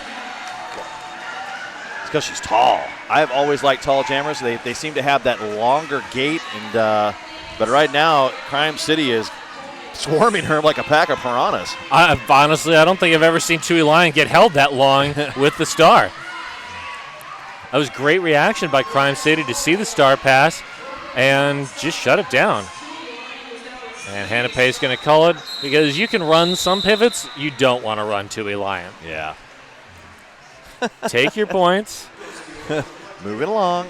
It's because she's tall. I've always liked tall jammers. They seem to have that longer gait, and but right now, Crime City is swarming her like a pack of piranhas. Honestly, I don't think I've ever seen Tui Lion get held that long with the star. That was great reaction by Crime City to see the star pass and just shut it down. And Hannah Pay is going to call it because you can run some pivots. You don't want to run Tui Lion. Yeah. Take your points. Moving along.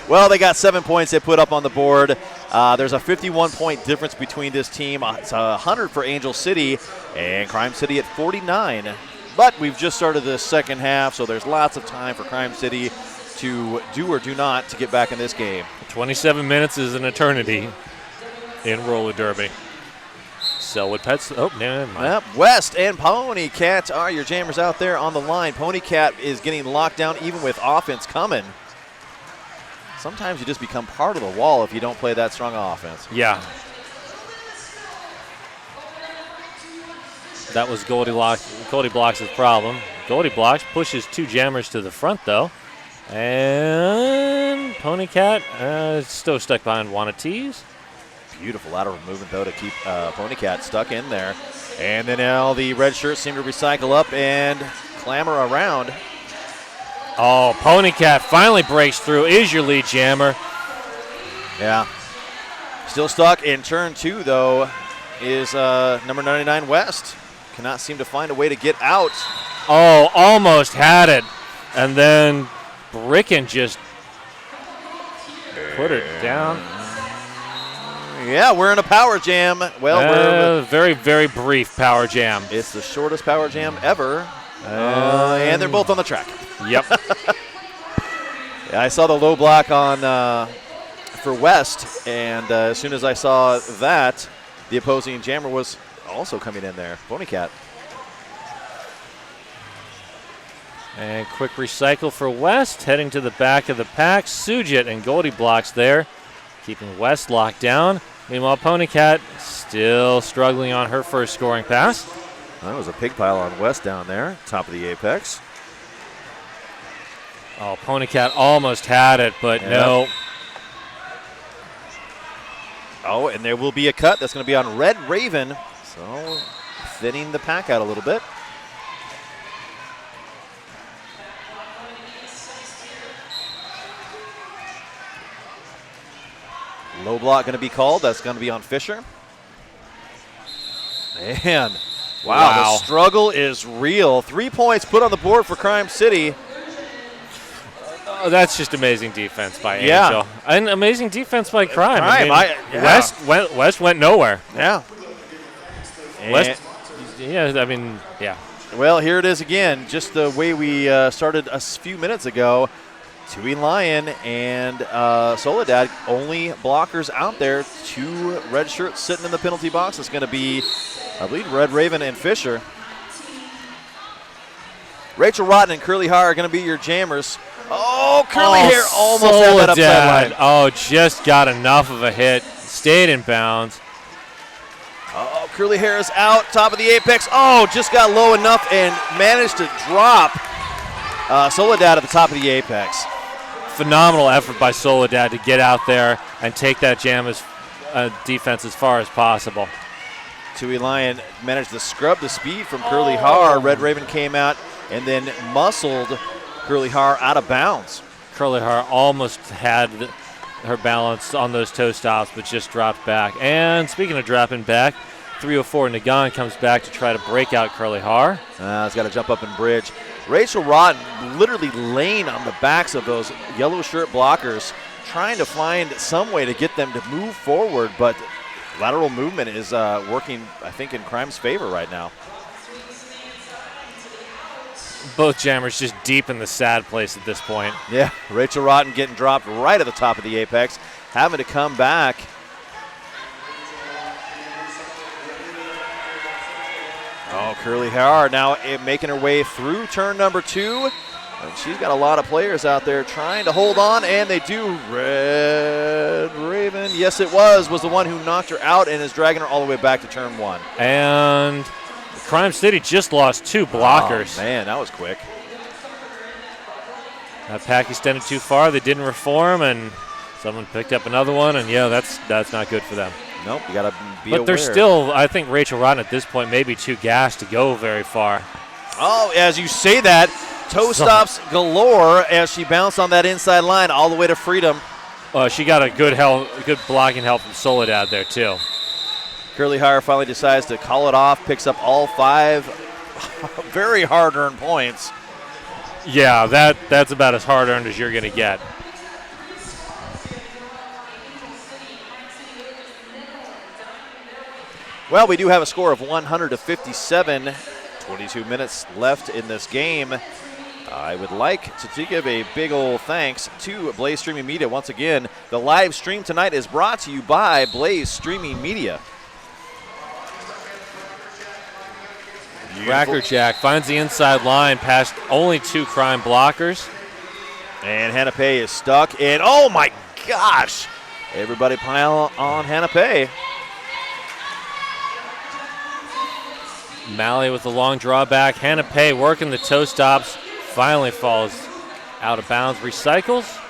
Well, they got 7 points they put up on the board. There's a 51-point difference between this team. It's 100 for Angel City and Crime City at 49. But we've just started the second half, so there's lots of time for Crime City to do or do not to get back in this game. 27 minutes is an eternity in roller derby. Selwood Pets. Oh, never mind. Yep. West and Pony Cat are your jammers out there on the line. Pony Cat is getting locked down even with offense coming. Sometimes you just become part of the wall if you don't play that strong offense. Yeah. That was Goldie Blocks' problem. Goldie Blocks pushes two jammers to the front, though. And Pony Cat still stuck behind Wanna Tease. Beautiful lateral movement, though, to keep Pony Cat stuck in there. And then now the red shirts seem to recycle up and clamber around. Oh, Pony Cat finally breaks through, is your lead jammer. Yeah. Still stuck in turn 2, though, is number 99 West. Cannot seem to find a way to get out. Oh, almost had it. And then Bricken just put her down. Yeah, we're in a power jam. Well, we're very, very brief power jam. It's the shortest power jam ever. And they're both on the track. Yep. Yeah, I saw the low block on for West, and as soon as I saw that, the opposing jammer was also coming in there. Pony Cat. And quick recycle for West, heading to the back of the pack. Sujit and Goldie Blocks there, keeping West locked down. Meanwhile, Pony Cat still struggling on her first scoring pass. That was a pig pile on West down there, top of the apex. Oh, Ponycat almost had it, but no. Oh, and there will be a cut. That's going to be on Red Raven. So thinning the pack out a little bit. Low block going to be called. That's going to be on Fisher. And wow, the struggle is real. 3 points put on the board for Crime City. Oh, that's just amazing defense by Angel. And amazing defense by Crime. West went nowhere. Yeah. West, Well, here it is again, just the way we started a few minutes ago. Tui Lion and Soledad, only blockers out there. 2 red shirts sitting in the penalty box. It's going to be, I believe, Red Raven and Fisher. Rachel Rotten and Curly Har are going to be your jammers. Oh, Curly Hair almost had that upside line. Oh, just got enough of a hit. Stayed in bounds. Oh, Curly Hair is out, top of the apex. Oh, just got low enough and managed to drop Soledad at the top of the apex. Phenomenal effort by Soledad to get out there and take that jam defense as far as possible. Tui Lion managed to scrub the speed from Curly Har. Red Raven came out and then muscled Curly Har out of bounds. Curly Har almost had her balance on those toe stops, but just dropped back. And speaking of dropping back, 304 Nagan comes back to try to break out Curly Har. He's got to jump up and bridge. Rachel Rotten literally laying on the backs of those yellow shirt blockers, trying to find some way to get them to move forward, but lateral movement is working, I think, in Crime's favor right now. Both jammers just deep in the sad place at this point. Yeah, Rachel Rotten getting dropped right at the top of the apex, having to come back. Oh, Curly Har now making her way through turn number 2. And she's got a lot of players out there trying to hold on, and they do. Red Raven, yes it was the one who knocked her out and is dragging her all the way back to turn 1. And Crime City just lost 2 blockers. Oh, man, that was quick. That pack extended too far. They didn't reform, and someone picked up another one, and that's not good for them. Nope, you got to be aware. But they're still, I think Rachel Rotten at this point may be too gassed to go very far. Oh, as you say that, toe stops galore as she bounced on that inside line all the way to freedom. She got a good blocking help from Soledad there, too. Curly Har finally decides to call it off, picks up all 5 very hard-earned points. Yeah, that's about as hard-earned as you're going to get. Well, we do have a score of 100-57. 22 minutes left in this game. I would like to give a big old thanks to Blaze Streaming Media. Once again, the live stream tonight is brought to you by Blaze Streaming Media. Crackerjack finds the inside line past only 2 Crime blockers. And Hannah Pay is stuck. And oh my gosh, everybody pile on Hannah Pay. Malley with the long drawback. Hannah Pay working the toe stops. Finally falls out of bounds. Recycles.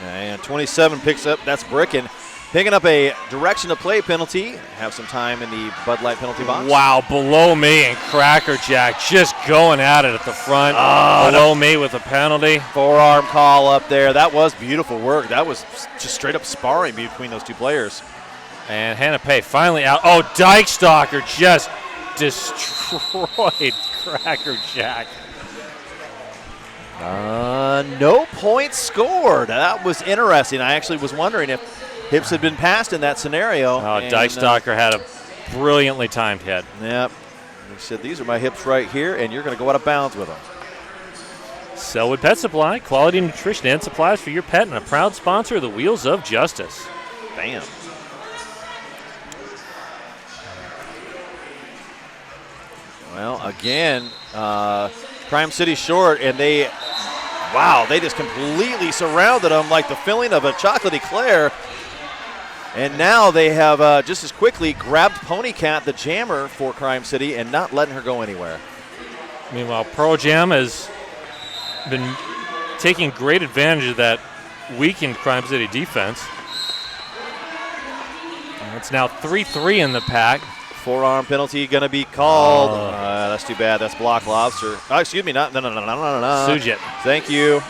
And 27 picks up. That's Bricken. Picking up a direction of play penalty. Have some time in the Bud Light penalty box. Wow, below me and Crackerjack just going at it at the front. Below me with a penalty. Forearm call up there. That was beautiful work. That was just straight up sparring between those 2 players. And Hannah Pay finally out. Oh, Dykestalker just destroyed Crackerjack. No points scored. That was interesting. I actually was wondering if hips had been passed in that scenario. Oh, Dykestalker had a brilliantly timed hit. Yep. He said, these are my hips right here, and you're going to go out of bounds with them. Selwood Pet Supply, quality nutrition and supplies for your pet, and a proud sponsor of the Wheels of Justice. Bam. Well, again, Crime City short, and they just completely surrounded them like the filling of a chocolate eclair. And now they have just as quickly grabbed Pony Cat, the jammer for Crime City, and not letting her go anywhere. Meanwhile, Pearl Jam has been taking great advantage of that weakened Crime City defense. And it's now 3-3 in the pack. Forearm penalty going to be called. That's too bad. That's block lobster. Oh, excuse me. No. Sujit. Thank you.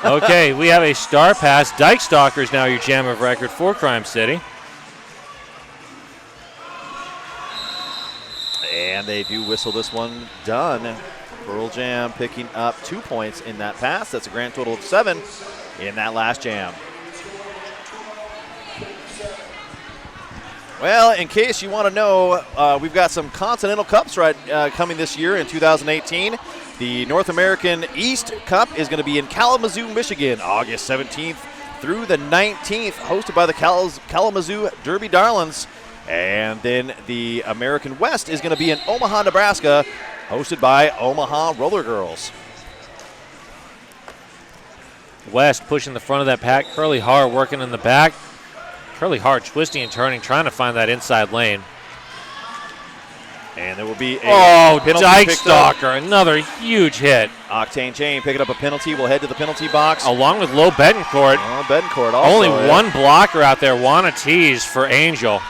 Okay, we have a star pass. Dyke Stalker is now your jam of record for Crime City. And they do whistle this one done. Pearl Jam picking up 2 points in that pass. That's a grand total of 7 in that last jam. Well, in case you want to know, we've got some Continental Cups coming this year in 2018. The North American East Cup is going to be in Kalamazoo, Michigan, August 17th through the 19th, hosted by the Kalamazoo Derby Darlings. And then the American West is going to be in Omaha, Nebraska, hosted by Omaha Roller Girls. West pushing the front of that pack. Curly Har working in the back. Curly Har twisting and turning, trying to find that inside lane. And there will be a penalty. Dyke Stalker, another huge hit. Octane Chain picking up a penalty. Will head to the penalty box. Along with Low Betancourt. Betancourt also. Only one blocker out there. Wanna tease for Angel.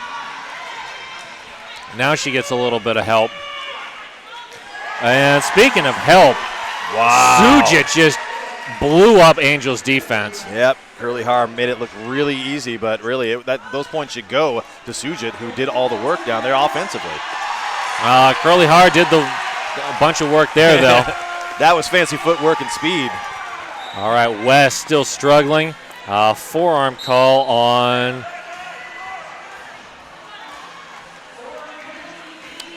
Now she gets a little bit of help. And speaking of help, wow. Sujit just blew up Angel's defense. Yep, Curly Har made it look really easy, but really those points should go to Sujit, who did all the work down there offensively. Curly Har did a bunch of work there, though. That was fancy footwork and speed. All right, West still struggling. Forearm call on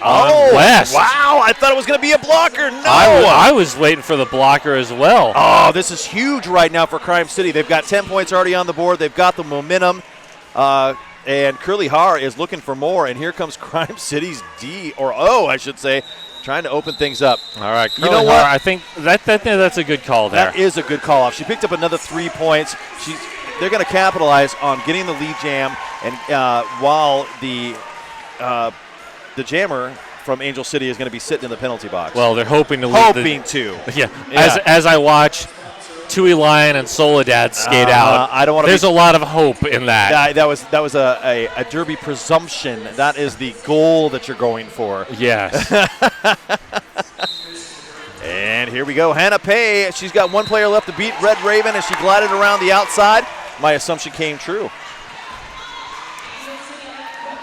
West. Wow, I thought it was going to be a blocker. No. I was waiting for the blocker as well. Oh, this is huge right now for Crime City. They've got 10 points already on the board. They've got the momentum. And Curly Har is looking for more. And here comes Crime City's I should say, trying to open things up. All right, Curly you know Har, what? I think that's a good call there. That is a good call off. She picked up another 3 points. They're going to capitalize on getting the lead jam, and while the jammer from Angel City is going to be sitting in the penalty box. Well, they're hoping to Yeah. As I watch Tui Lion and Soledad skate out, I don't want to. There's a lot of hope in that. That was a derby presumption. That is the goal that you're going for. Yes. And here we go. Hannah Pay. She's got one player left to beat Red Raven, and she glided around the outside. My assumption came true.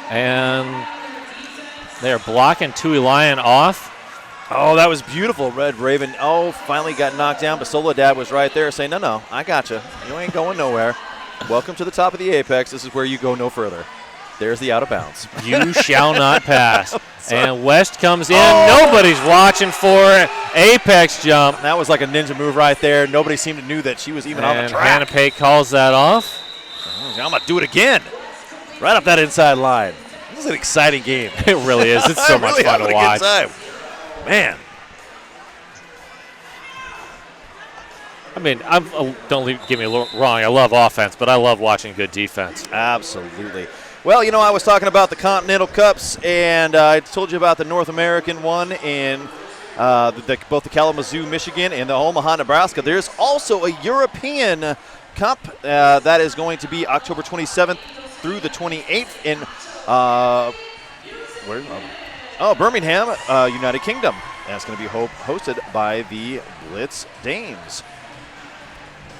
And they're blocking Tui Lion off. Oh, that was beautiful. Red Raven, finally got knocked down, but Soledad was right there saying, no, I got you. You ain't going nowhere. Welcome to the top of the apex. This is where you go no further. There's the out of bounds. You shall not pass. And West comes in. Nobody's watching for apex jump. That was like a ninja move right there. Nobody seemed to knew that she was even on the track. Hannah Pay calls that off. I'm going to do it again. Right up that inside line. This is an exciting game. It really is. It's so much fun to watch. Good time. Man. I mean, get me wrong. I love offense, but I love watching good defense. Absolutely. Well, I was talking about the Continental Cups, and I told you about the North American one in both the Kalamazoo, Michigan, and the Omaha, Nebraska. There's also a European Cup that is going to be October 27th through the 28th in Birmingham, United Kingdom. That's going to be hosted by the Blitz Dames.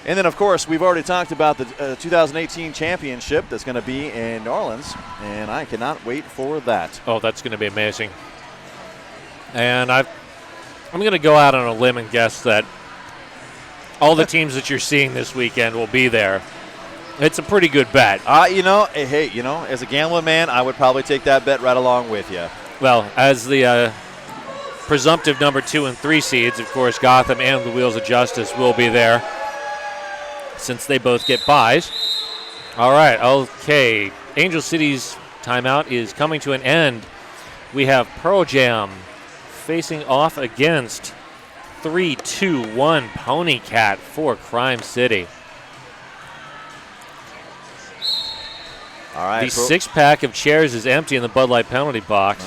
And then, of course, we've already talked about the 2018 championship that's going to be in New Orleans, and I cannot wait for that. Oh, that's going to be amazing. And I'm going to go out on a limb and guess that all the teams that you're seeing this weekend will be there. It's a pretty good bet. As a gambling man, I would probably take that bet right along with you. Well, as the presumptive number 2 and 3 seeds, of course, Gotham and the Wheels of Justice will be there, since they both get buys. All right, okay. Angel City's timeout is coming to an end. We have Pearl Jam facing off against 3-2-1 Pony Cat for Crime City. All right. The six-pack of chairs is empty in the Bud Light penalty box.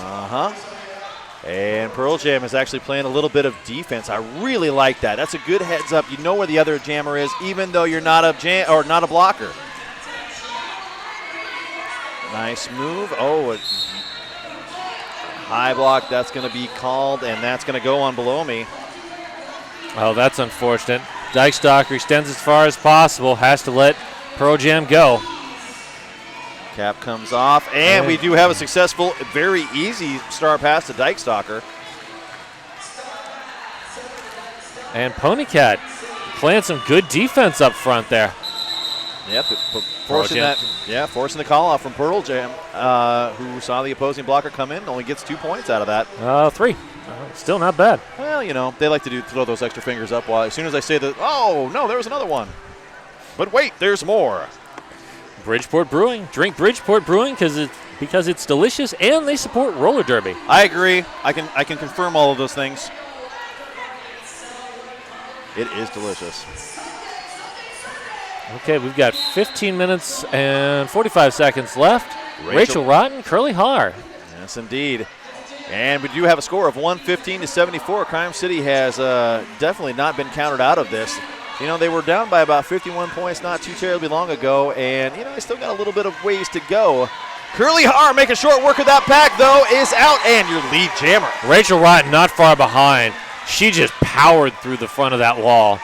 And Pearl Jam is actually playing a little bit of defense. I really like that. That's a good heads up. You know where the other jammer is, even though you're not a blocker. Nice move. Oh, a high block. That's going to be called, and that's going to go on below me. Oh, that's unfortunate. Dykstalker extends as far as possible. Has to let Pearl Jam go. Cap comes off, and we do have a successful, very easy star pass to Dykstalker. And Ponycat playing some good defense up front there. Yep, forcing the call off from Pearl Jam, who saw the opposing blocker come in, only gets 2 points out of that. 3. Still not bad. Well, you know, they like to throw those extra fingers up while as soon as I say that, oh, no, there was another one. But wait, there's more. Bridgeport Brewing. Drink Bridgeport Brewing because it's delicious and they support roller derby. I agree. I can confirm all of those things. It is delicious. Okay, we've got 15 minutes and 45 seconds left. Rachel Rotten, Curly Har. Yes, indeed. And we do have a score of 115-74. Crime City has definitely not been counted out of this. You know, they were down by about 51 points not too terribly long ago, and, you know, they still got a little bit of ways to go. Curly Har making short work of that pack, though, is out, and your lead jammer. Rachel Rotten not far behind. She just powered through the front of that wall.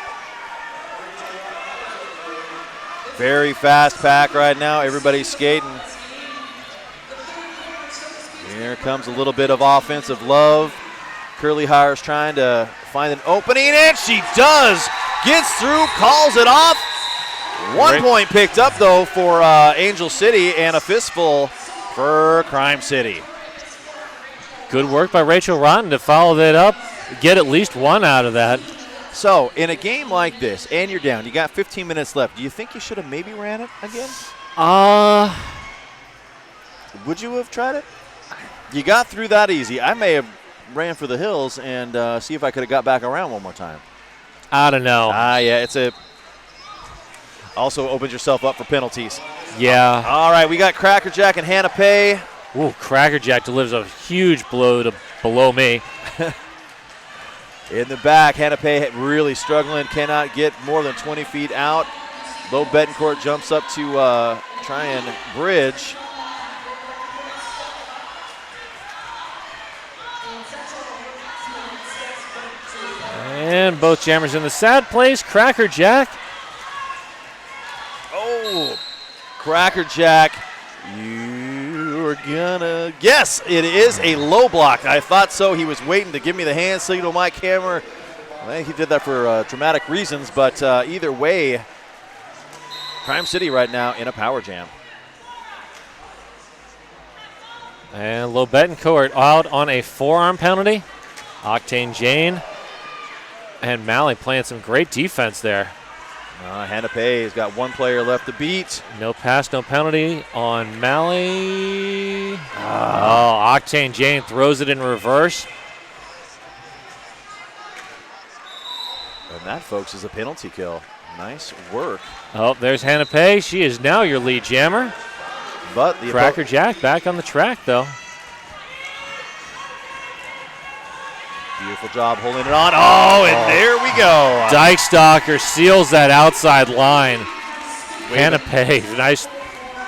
Very fast pack right now. Everybody's skating. Here comes a little bit of offensive love. Curly Har's trying to find an opening, and she does. Gets through, calls it off. 1 point picked up, though, for Angel City, and a fistful for Crime City. Good work by Rachel Rotten to follow that up, get at least one out of that. So, in a game like this, and you're down, you got 15 minutes left, do you think you should have maybe ran it again? Would you have tried it? You got through that easy. I may have ran for the hills and see if I could have got back around one more time. I don't know. Yeah, also opens yourself up for penalties. Yeah. All right, we got Cracker Jack and Hannah Pay. Ooh, Cracker Jack delivers a huge blow to below me. In the back, Hannah Pay really struggling, cannot get more than 20 feet out. Low Betancourt jumps up to try and bridge. And both jammers in the sad place. Cracker Jack. Oh, Cracker Jack, you are gonna. Yes, it is a low block. I thought so. He was waiting to give me the hand signal, my camera. Well, he did that for dramatic reasons, but either way, Crime City right now in a power jam. And Low Betancourt out on a forearm penalty. Octane Jane and Malley playing some great defense there. Hannah Pay has got one player left to beat. No pass, no penalty on Malley. Octane Jane throws it in reverse. And that, folks, is a penalty kill. Nice work. Oh, there's Hannah Pay. She is now your lead jammer. But the Cracker Jack back on the track, though. Beautiful job holding it on. There we go. Dykstalker seals that outside line. Hannah Pay, nice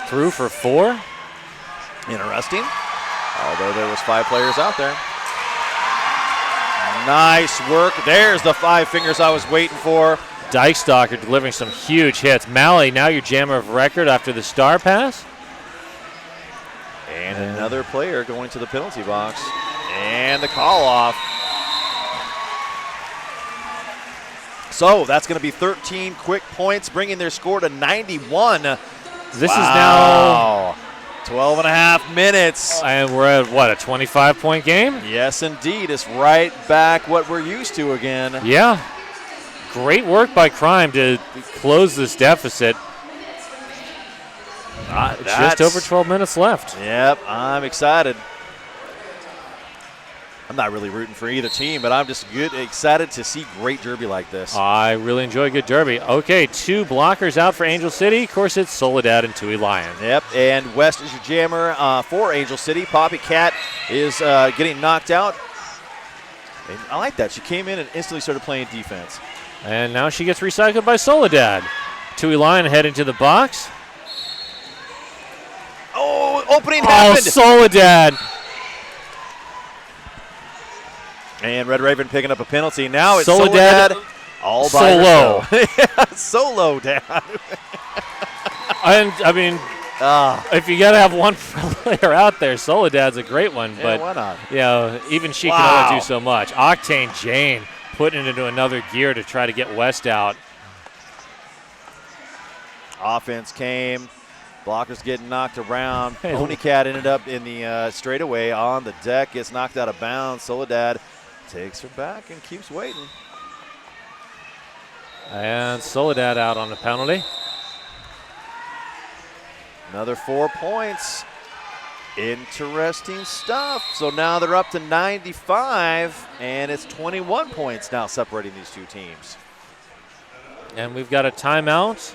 through for 4. Interesting. Although there was 5 players out there. Nice work. There's the 5 fingers I was waiting for. Dykstalker delivering some huge hits. Malley, now your jammer of record after the star pass. And another player going to the penalty box. And the call off. So that's going to be 13 quick points, bringing their score to 91. This is now 12 and a half minutes. And we're at, what, a 25-point game? Yes, indeed. It's right back what we're used to again. Yeah. Great work by Crime to close this deficit. Just over 12 minutes left. Yep, I'm excited. I'm not really rooting for either team, but I'm just excited to see great derby like this. I really enjoy good derby. Okay, 2 blockers out for Angel City. Of course, it's Soledad and Tui Lion. Yep, and West is your jammer for Angel City. Poppy Cat is getting knocked out. And I like that. She came in and instantly started playing defense. And now she gets recycled by Soledad. Tui Lion heading to the box. Oh, opening happened. Oh, Soledad. And Red Raven picking up a penalty. Now it's Soledad all by solo. herself. Solo down. And I mean, if you got to have one player out there, Soledad's a great one. Yeah, But why not? Even she can Wow. only do so much. Octane Jane putting it into another gear to try to get West out. Offense came. Blockers getting knocked around. Pony Cat ended up in the straightaway on the deck. Gets knocked out of bounds. Soledad takes her back and keeps waiting. And Soledad out on the penalty. Another 4 points. Interesting stuff. So now they're up to 95, and it's 21 points now separating these two teams. And we've got a timeout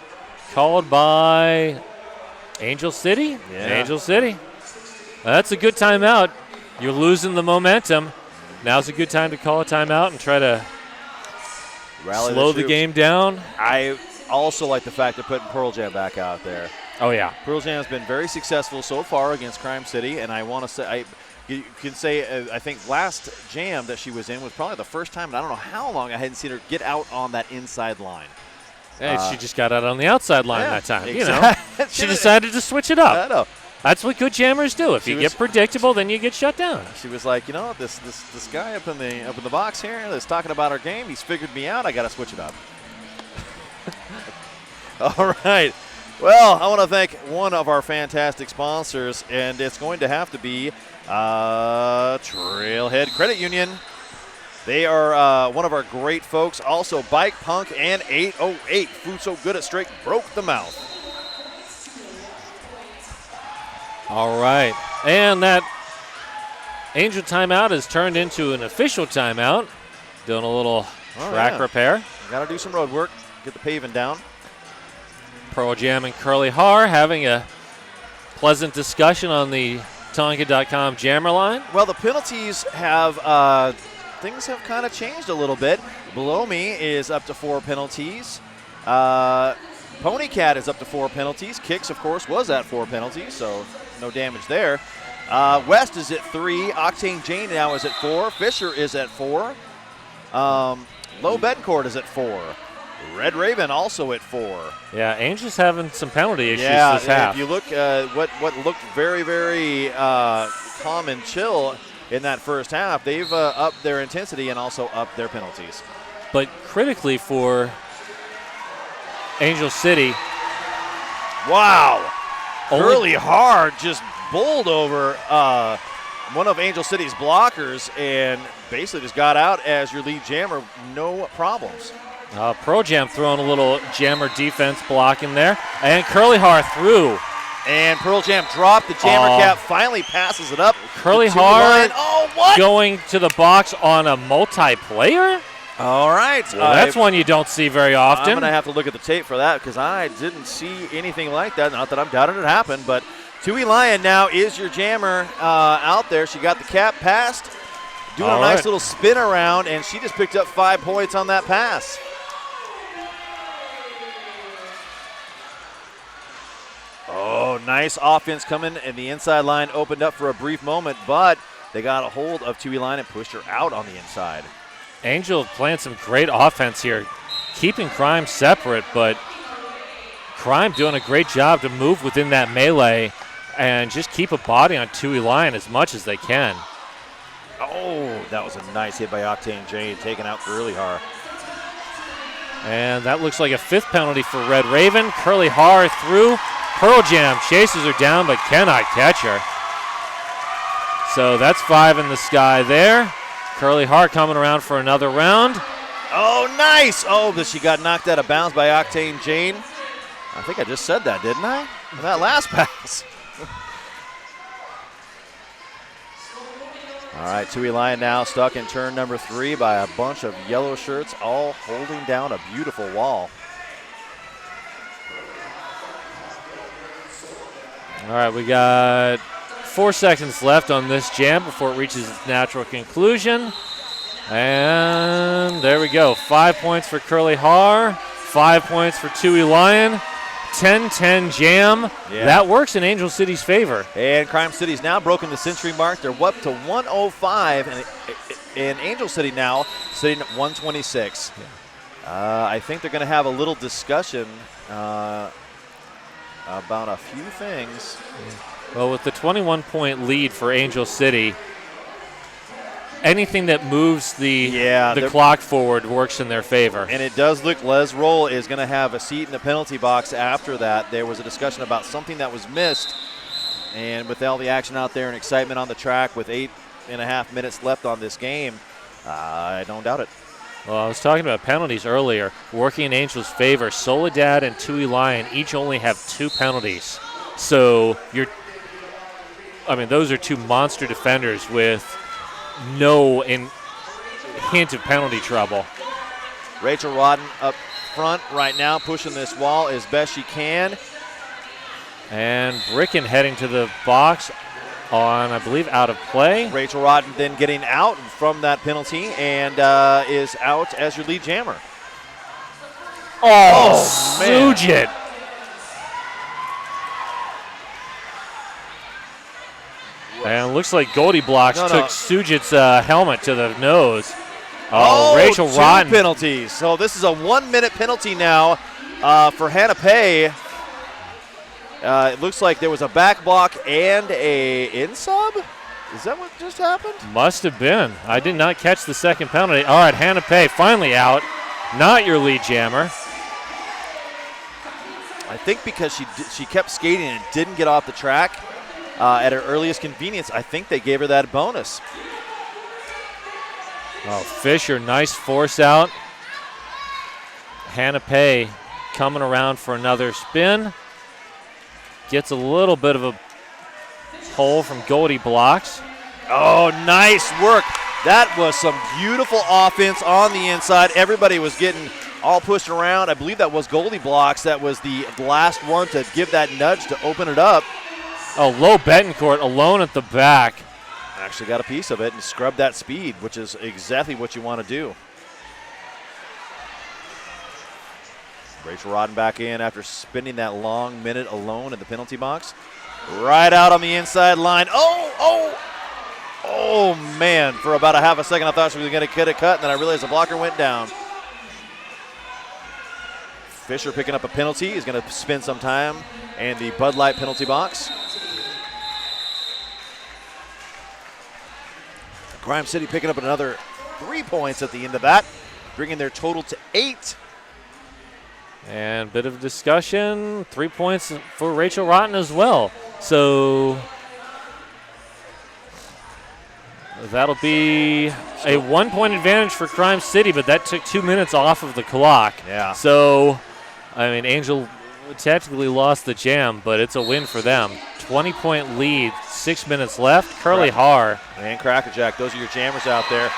called by Angel City. Yeah. Angel City. That's a good timeout. You're losing the momentum. Now's a good time to call a timeout and try to Rally slow the troops. game down. I also like the fact of putting Pearl Jam back out there. Oh, yeah. Pearl Jam has been very successful so far against Crime City, and I want to say, you can say, I think last jam that she was in was probably the first time, and I don't know how long I hadn't seen her get out on that inside line. Hey, she just got out on the outside line Yeah, that time. exactly. She decided to switch it up. I know. That's what good jammers do. If She you was- get predictable, then you get shut down. She was like, this guy up in the box here that's talking about our game, he's figured me out. I got to switch it up. All right. Well, I want to thank one of our fantastic sponsors, and it's going to have to be Trailhead Credit Union. They are one of our great folks. Also, Bike Punk and 808. Food so good it straight broke the mouth. All right. And that Angel timeout has turned into an official timeout. Doing a little track repair. Got to do some road work, get the paving down. Pearl Jam and Curly Har having a pleasant discussion on the Tonka.com jammer line. Well, the penalties have things have kind of changed a little bit. Below me is up to 4 penalties. Pony Cat is up to 4 penalties. Kicks, of course, was at 4 penalties, so no damage there. West is at 3. Octane Jane now is at 4. Fisher is at 4. Low Betancourt is at 4. Red Raven also at 4. Yeah, Angel's having some penalty issues Yeah, this half. if you look what looked very, very calm and chill in that first half, they've upped their intensity and also upped their penalties. But critically for Angel City, Wow. Only- Curly Hard just bowled over one of Angel City's blockers and basically just got out as your lead jammer, no problems. Pro Jam throwing a little jammer defense block in there. And Curly Har through. And Pearl Jam dropped the jammer cap, finally passes it up. Curly to the Har line. Oh, what? going to the box on a multiplayer? All right. Well, that's one you don't see very I'm often. going to have to look at the tape for that because I didn't see anything like that. Not that I'm doubting it happened, but Tui Lion now is your jammer out there. She got the cap passed, doing All a nice right. little spin around, and she just picked up 5 points on that pass. Oh, nice offense coming, and the inside line opened up for a brief moment, but they got a hold of Tui Lion and pushed her out on the inside. Angel playing some great offense here, keeping Crime separate, but Crime doing a great job to move within that melee and just keep a body on Tui Lion as much as they can. Oh, that was a nice hit by Octane Jane, taking out Curly Har. And that looks like a 5th penalty for Red Raven. Curly Har through. Pearl Jam chases her down but cannot catch her. So that's 5 in the sky there. Curly Har coming around for another round. Oh, nice. Oh, but she got knocked out of bounds by Octane Jane. I think I just said that, didn't I? On that last pass. All right, Tui Lion now stuck in turn number 3 by a bunch of yellow shirts, all holding down a beautiful wall. All right, we got 4 seconds left on this jam before it reaches its natural conclusion. And there we go. 5 points for Curly Har, 5 points for Tui Lion. 10-10 jam. Yeah. That works in Angel City's favor. And Crime City's now broken the century mark. They're up to 105, and Angel City now sitting at 126. Yeah. I think they're going to have a little discussion about a few things. Well, with the 21-point lead for Angel City, anything that moves the clock forward works in their favor. And it does look Les Roll is going to have a seat in the penalty box after that. There was a discussion about something that was missed, and with all the action out there and excitement on the track with 8.5 minutes left on this game, I don't doubt it. Well, I was talking about penalties earlier. Working in Angel's favor, Soledad and Tui Lion each only have 2 penalties. So those are 2 monster defenders with no hint of penalty trouble. Rachel Rodden up front right now, pushing this wall as best she can. And Bricken heading to the box on, I believe, out of play. Rachel Rodden then getting out from that penalty and is out as your lead jammer. Oh, Sujit. And it looks like Goldie Blocks took Sujit's helmet to the nose. Rachel Rodden. 2 penalties. So this is a 1-minute penalty now for Hannah Pay. It looks like there was a back block and a in-sub. Is that what just happened? Must have been. I did not catch the second penalty. All right, Hannah Pay finally out. Not your lead jammer. I think because she kept skating and didn't get off the track at her earliest convenience, I think they gave her that bonus. Oh, Fisher, nice force out. Hannah Pay coming around for another spin. Gets a little bit of a pull from Goldie Blocks. Oh, nice work. That was some beautiful offense on the inside. Everybody was getting all pushed around. I believe that was Goldie Blocks. That was the last one to give that nudge to open it up. Oh, Low Betancourt alone at the back. Actually got a piece of it and scrubbed that speed, which is exactly what you want to do. Rachel Rodden back in after spending that long minute alone in the penalty box. Right out on the inside line. Oh, man. For about a half a second, I thought she was going to get a cut, and then I realized the blocker went down. Fisher picking up a penalty. He's going to spend some time in the Bud Light penalty box. Crime City picking up another 3 points at the end of that, bringing their total to 8. And a bit of discussion. 3 points for Rachel Rotten as well. So that'll be a 1-point advantage for Crime City, but that took 2 minutes off of the clock. Yeah. So, Angel technically lost the jam, but it's a win for them. 20-point lead, 6 minutes left. Curly Har. And Crackerjack, those are your jammers out there.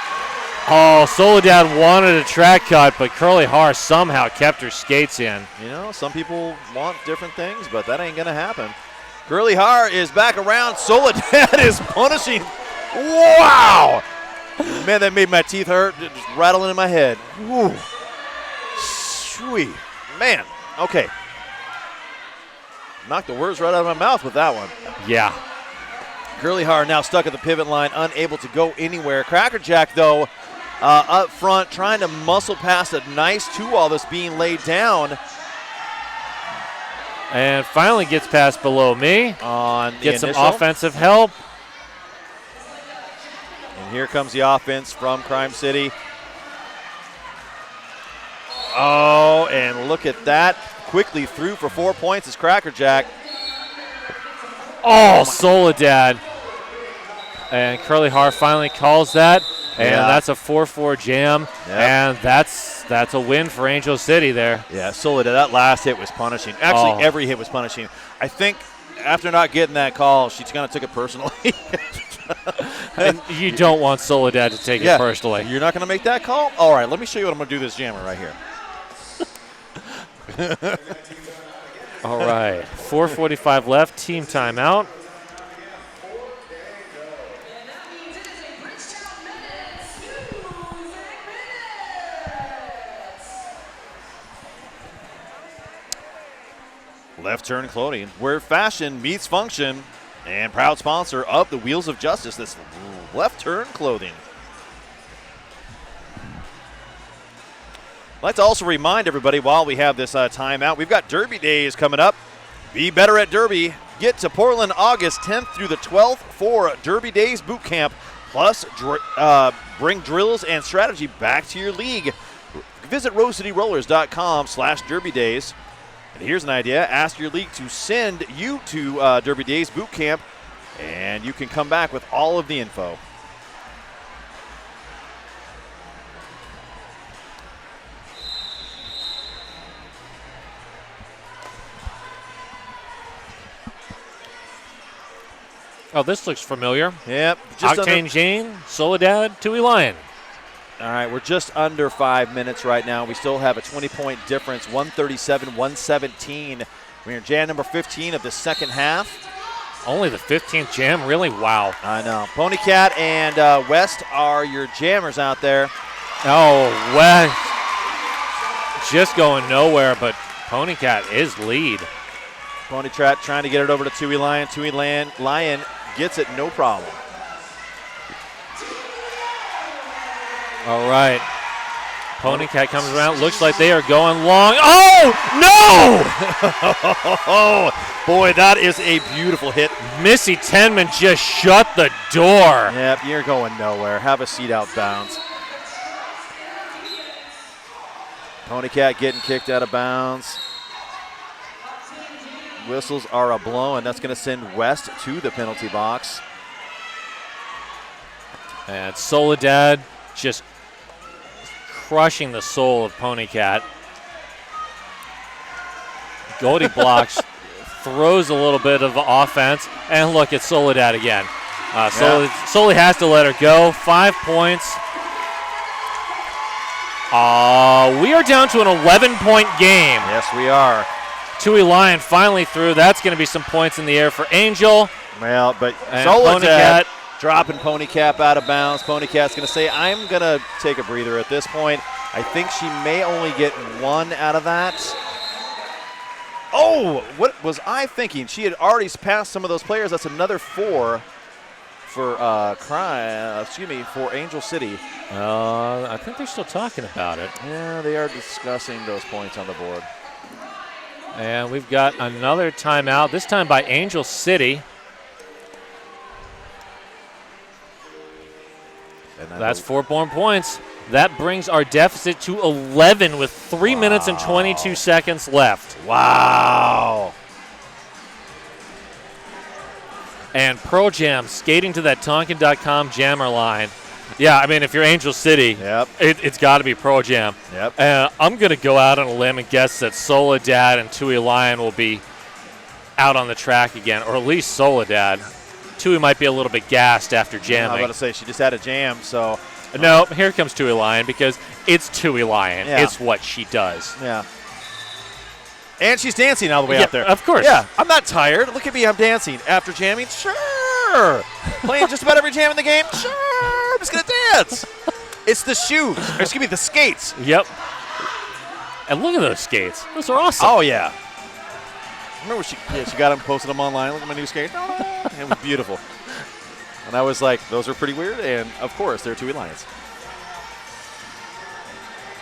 Oh, Soledad wanted a track cut, but Curly Har somehow kept her skates in. You know, some people want different things, but that ain't going to happen. Curly Har is back around. Soledad is punishing. Wow! Man, that made my teeth hurt, just rattling in my head. Woo. Sweet. Man, okay. Knocked the words right out of my mouth with that one. Yeah. Curly Har now stuck at the pivot line, unable to go anywhere. Crackerjack, though, up front, trying to muscle past a nice 2-wall that's being laid down. And finally gets past below me. Gets some offensive help. And here comes the offense from Crime City. Oh, and look at that. Quickly through for 4 points is Crackerjack. Oh, Soledad. And Curly Har finally calls that. And that's a 4-4 jam. Yep. And that's a win for Angel City there. Yeah, Soledad, that last hit was punishing. Actually, every hit was punishing. I think after not getting that call, she kind of took it personally. And you don't want Soledad to take it personally. You're not going to make that call? All right, let me show you what I'm going to do this jammer right here. All right, 4:45 left, team timeout. Left Turn Clothing, where fashion meets function, and proud sponsor of the Wheels of Justice, this Left Turn Clothing. I'd like to also remind everybody while we have this timeout, we've got Derby Days coming up. Be better at Derby. Get to Portland August 10th through the 12th for Derby Days Boot Camp. Plus, bring drills and strategy back to your league. Visit RoseCityRollers.com/Derby Days. And here's an idea. Ask your league to send you to Derby Days Boot Camp, and you can come back with all of the info. Oh, this looks familiar. Yep. Octane Jane, Soledad, Tui Lion. All right, we're just under 5 minutes right now. We still have a 20-point difference, 137-117. We're in jam number 15 of the second half. Only the 15th jam, really? Wow. I know. Pony Cat and West are your jammers out there. Oh, West just going nowhere, but Pony Cat is lead. Pony Cat trying to get it over to Tui Lion. Tui Lion gets it, no problem. All right. Pony Cat comes around. Looks like they are going long. Oh, no! Oh, boy, that is a beautiful hit. Missy Tenman just shut the door. Yep, you're going nowhere. Have a seat out bounds. Pony Cat getting kicked out of bounds. Whistles are a blow, and that's going to send West to the penalty box. And Soledad just crushing the soul of Pony Cat. Goldie blocks, throws a little bit of offense, and look at Soledad again. Soli has to let her go. 5 points. We are down to an 11-point game. Yes, we are. Tui Lion finally through. That's going to be some points in the air for Angel. Well, but And Pony Cat dropping Pony Cat out of bounds. Pony Cat's going to say, I'm going to take a breather at this point. I think she may only get one out of that. Oh, what was I thinking? She had already passed some of those players. That's another 4 for for Angel City. I think they're still talking about it. Yeah, they are discussing those points on the board. And we've got another timeout, this time by Angel City. That's 4 more points. That brings our deficit to 11 with 3 minutes and 22 seconds left. Wow. And Pearl Jam skating to that Tonkin.com jammer line. Yeah, I mean, if you're Angel City, it's got to be Pearl Jam. Yep. I'm going to go out on a limb and guess that Soledad and Tui Lion will be out on the track again, or at least Soledad. Tui might be a little bit gassed after jamming. I was about to say, she just had a jam, so. No, here comes Tui Lion because it's Tui Lion. Yeah. It's what she does. Yeah. And she's dancing all the way out there. Of course. Yeah, I'm not tired. Look at me, I'm dancing. After jamming, sure. Playing just about every jam in the game, sure. I'm just going to dance. It's the shoes. Or excuse me, the skates. Yep. And look at those skates. Those are awesome. Oh, yeah. Remember she got them, posted them online. Look at my new skates. It was beautiful. And I was like, those are pretty weird. And, of course, they're Tui Lions.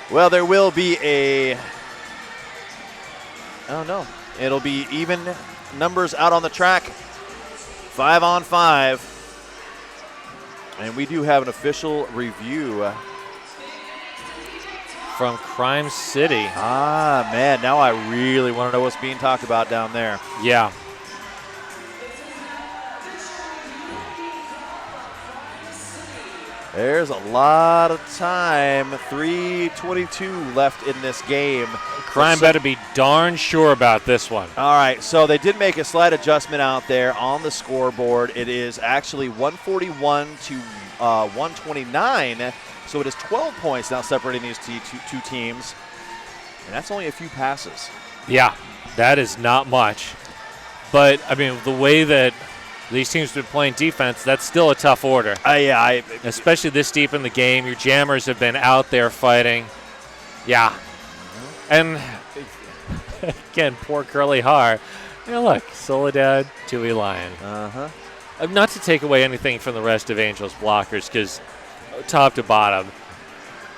Well, there will be a... Oh, no. It'll be even numbers out on the track. 5 on 5. And we do have an official review. From Crime City. Ah, man. Now I really want to know what's being talked about down there. Yeah. There's a lot of time. 3:22 left in this game. Crime better be darn sure about this one. All right, so they did make a slight adjustment out there on the scoreboard. It is actually 141 to 129, so it is 12 points now separating these two teams, and that's only a few passes. Yeah, that is not much. But, I mean, the way that these teams have been playing defense, that's still a tough order. Especially this deep in the game. Your jammers have been out there fighting. Yeah. And, again, poor Curly Har. Look, Soledad, Tui Lion. Not to take away anything from the rest of Angels blockers, because top to bottom,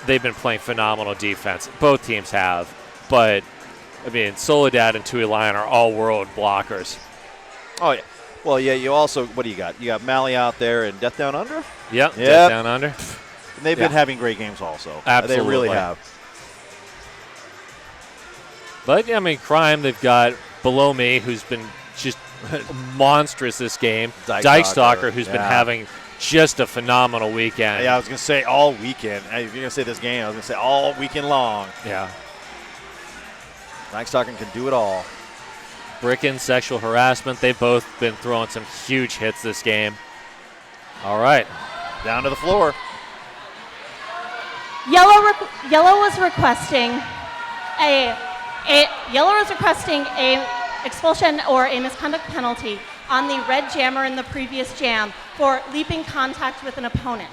they've been playing phenomenal defense. Both teams have. But, I mean, Soledad and Tui Lion are all-world blockers. Oh, yeah. Well, yeah, you also, what do you got? You got Mally out there and Death Down Under? Yep. Death Down Under. And they've been having great games also. Absolutely. They really have. But, yeah, I mean, Crime, they've got Below Me, who's been just monstrous this game. Dyke Stalker, who's been having just a phenomenal weekend. Yeah, I was going to say all weekend. If you're going to say this game, I was going to say all weekend long. Yeah. Dyke Stalker can do it all. Brickin, sexual harassment. They've both been throwing some huge hits this game. All right. Down to the floor. Yellow was requesting a expulsion or a misconduct penalty on the red jammer in the previous jam for leaping contact with an opponent.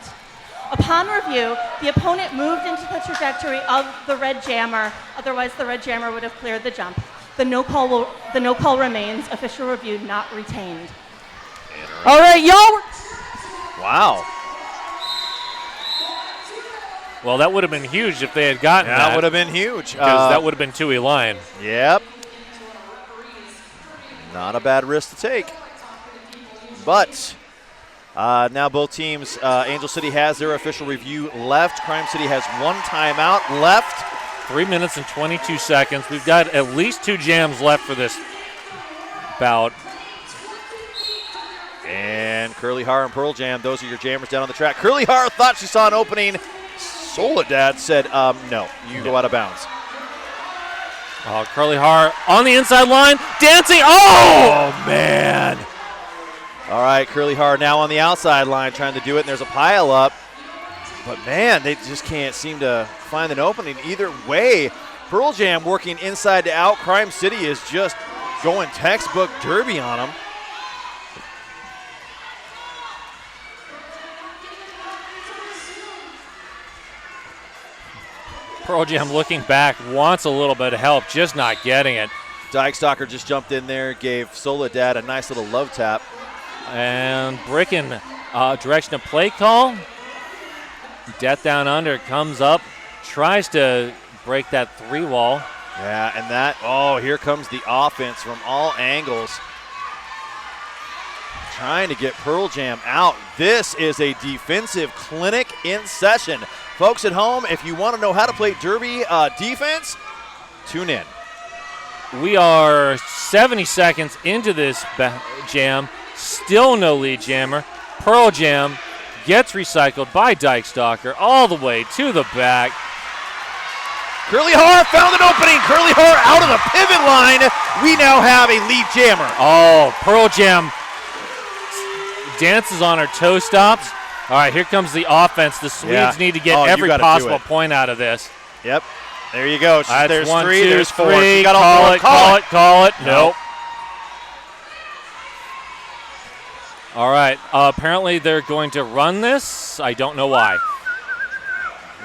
Upon review, the opponent moved into the trajectory of the red jammer, otherwise the red jammer would have cleared the jump. The no call remains. Official review not retained. All right, y'all. Wow. Well, that would have been huge if they had gotten that. That would have been huge. Because that would have been Tui Lion. Yep. Not a bad risk to take. But now both teams, Angel City has their official review left. Crime City has one timeout left. 3 minutes and 22 seconds. We've got at least 2 jams left for this bout. And Curly Har and Pearl Jam, those are your jammers down on the track. Curly Har thought she saw an opening. Soledad said, no, you go out of bounds. Curly Har on the inside line, dancing. Oh, man. All right, Curly Har now on the outside line trying to do it, and there's a pile up. But, man, they just can't seem to find an opening either way. Pearl Jam working inside to out. Crime City is just going textbook derby on them. Pearl Jam looking back, wants a little bit of help, just not getting it. Dyke Stalker just jumped in there, gave Soledad a nice little love tap. And Brickin, direction of play call. Death Down Under comes up, tries to break that 3-wall. Yeah, and here comes the offense from all angles. Trying to get Pearl Jam out. This is a defensive clinic in session. Folks at home, if you want to know how to play derby defense, tune in. We are 70 seconds into this jam. Still no lead jammer. Pearl Jam gets recycled by Dyke Stalker all the way to the back. Curly Har found an opening. Curly Har out of the pivot line. We now have a lead jammer. Oh, Pearl Jam dances on her toe stops. All right, here comes the offense. The Swedes need to get every possible point out of this. Yep. There you go. There's 1, 3, 2, there's 4. 3. She got all 4. Call it. Nope. All right. Apparently they're going to run this. I don't know why.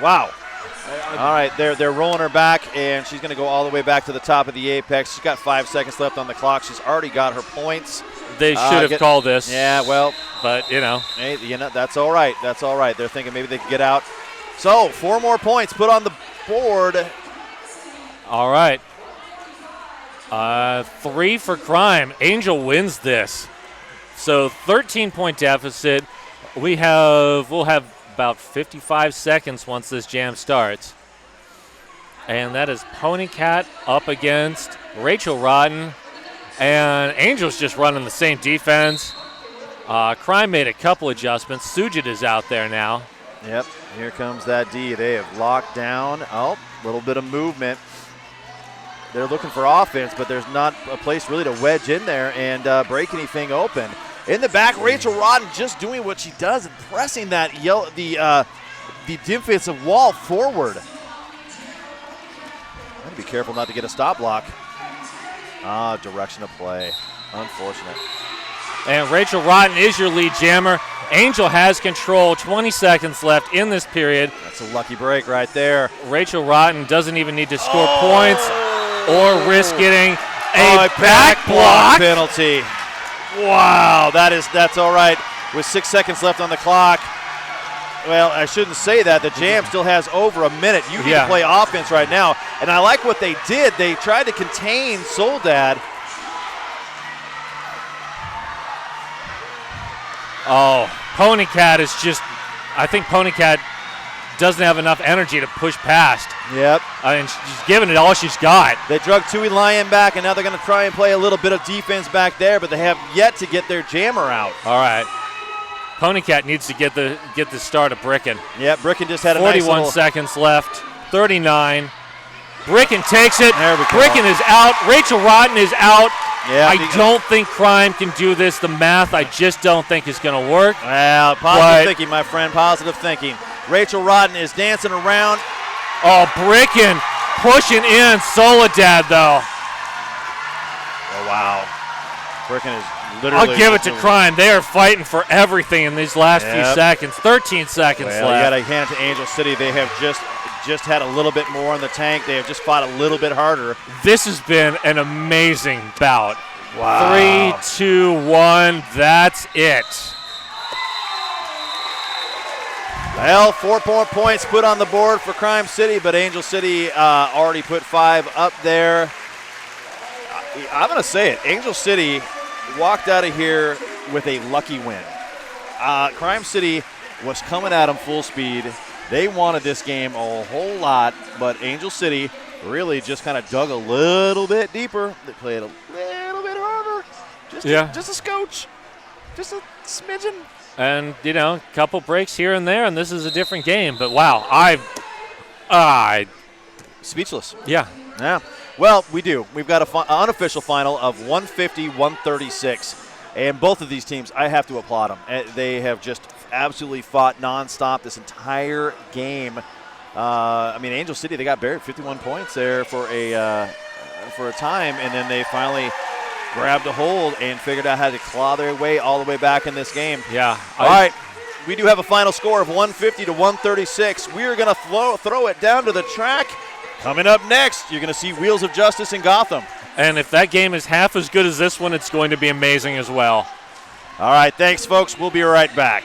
Wow. All right, they're rolling her back, and she's going to go all the way back to the top of the apex. She's got 5 seconds left on the clock. She's already got her points. They should have called this. Yeah, well. But, Hey, that's all right. That's all right. They're thinking maybe they could get out. So, 4 more points put on the board. All right. 3 for Crime. Angel wins this. So 13-point deficit. We'll have about 55 seconds once this jam starts. And that is Ponycat up against Rachel Rodden. And Angel's just running the same defense. Crime made a couple adjustments. Sujit is out there now. Yep, here comes that D. They have locked down. Oh, a little bit of movement. They're looking for offense, but there's not a place really to wedge in there and break anything open. In the back, Rachel Rodden just doing what she does and pressing that the defensive wall forward. Gotta be careful not to get a stop block. Direction of play. Unfortunate. And Rachel Rodden is your lead jammer. Angel has control. 20 seconds left in this period. That's a lucky break right there. Rachel Rodden doesn't even need to score points or risk getting a back block penalty. Wow, that's all right. With 6 seconds left on the clock. Well, I shouldn't say that. The Jam still has over a minute. You need to play offense right now. And I like what they did. They tried to contain Soledad. Oh, Ponycat is just, I think Ponycat doesn't have enough energy to push past. Yep. And she's giving it all she's got. They drug Tui Lyon back, and now they're going to try and play a little bit of defense back there, but they have yet to get their jammer out. All right. Ponycat needs to get the start of Bricken. Yeah, Bricken just had a 41 nice seconds left. 39. Bricken takes it. There we go. Bricken is out. Rachel Rodden is out. Yeah, I don't think Crime can do this. The math, I just don't think is going to work. Well, positive thinking, my friend. Positive thinking. Rachel Rodden is dancing around. Oh, Bricken pushing in Soledad, though. Oh, wow. Bricken is literally. I'll give it to Crime. They are fighting for everything in these last few seconds. 13 seconds left. You got to hand it to Angel City. They have just had a little bit more in the tank. They have just fought a little bit harder. This has been an amazing bout. Wow. 3, 2, 1. That's it. Well, 4 points put on the board for Crime City, but Angel City already put 5 up there. I'm going to say it. Angel City walked out of here with a lucky win. Crime City was coming at them full speed. They wanted this game a whole lot, but Angel City really just kind of dug a little bit deeper. They played a little bit harder. Just a scotch. Just a smidgen. And, a couple breaks here and there, and this is a different game. But, wow, Speechless. Yeah. Well, we do. We've got an unofficial final of 150-136. And both of these teams, I have to applaud them. They have just absolutely fought nonstop this entire game. Angel City, they got buried 51 points there for a time, and then they finally grabbed a hold and figured out how to claw their way all the way back in this game. Yeah. All right. We do have a final score of 150-136. We are going to throw it down to the track. Coming up next, you're going to see Wheels of Justice in Gotham. And if that game is half as good as this one, it's going to be amazing as well. All right, thanks, folks. We'll be right back.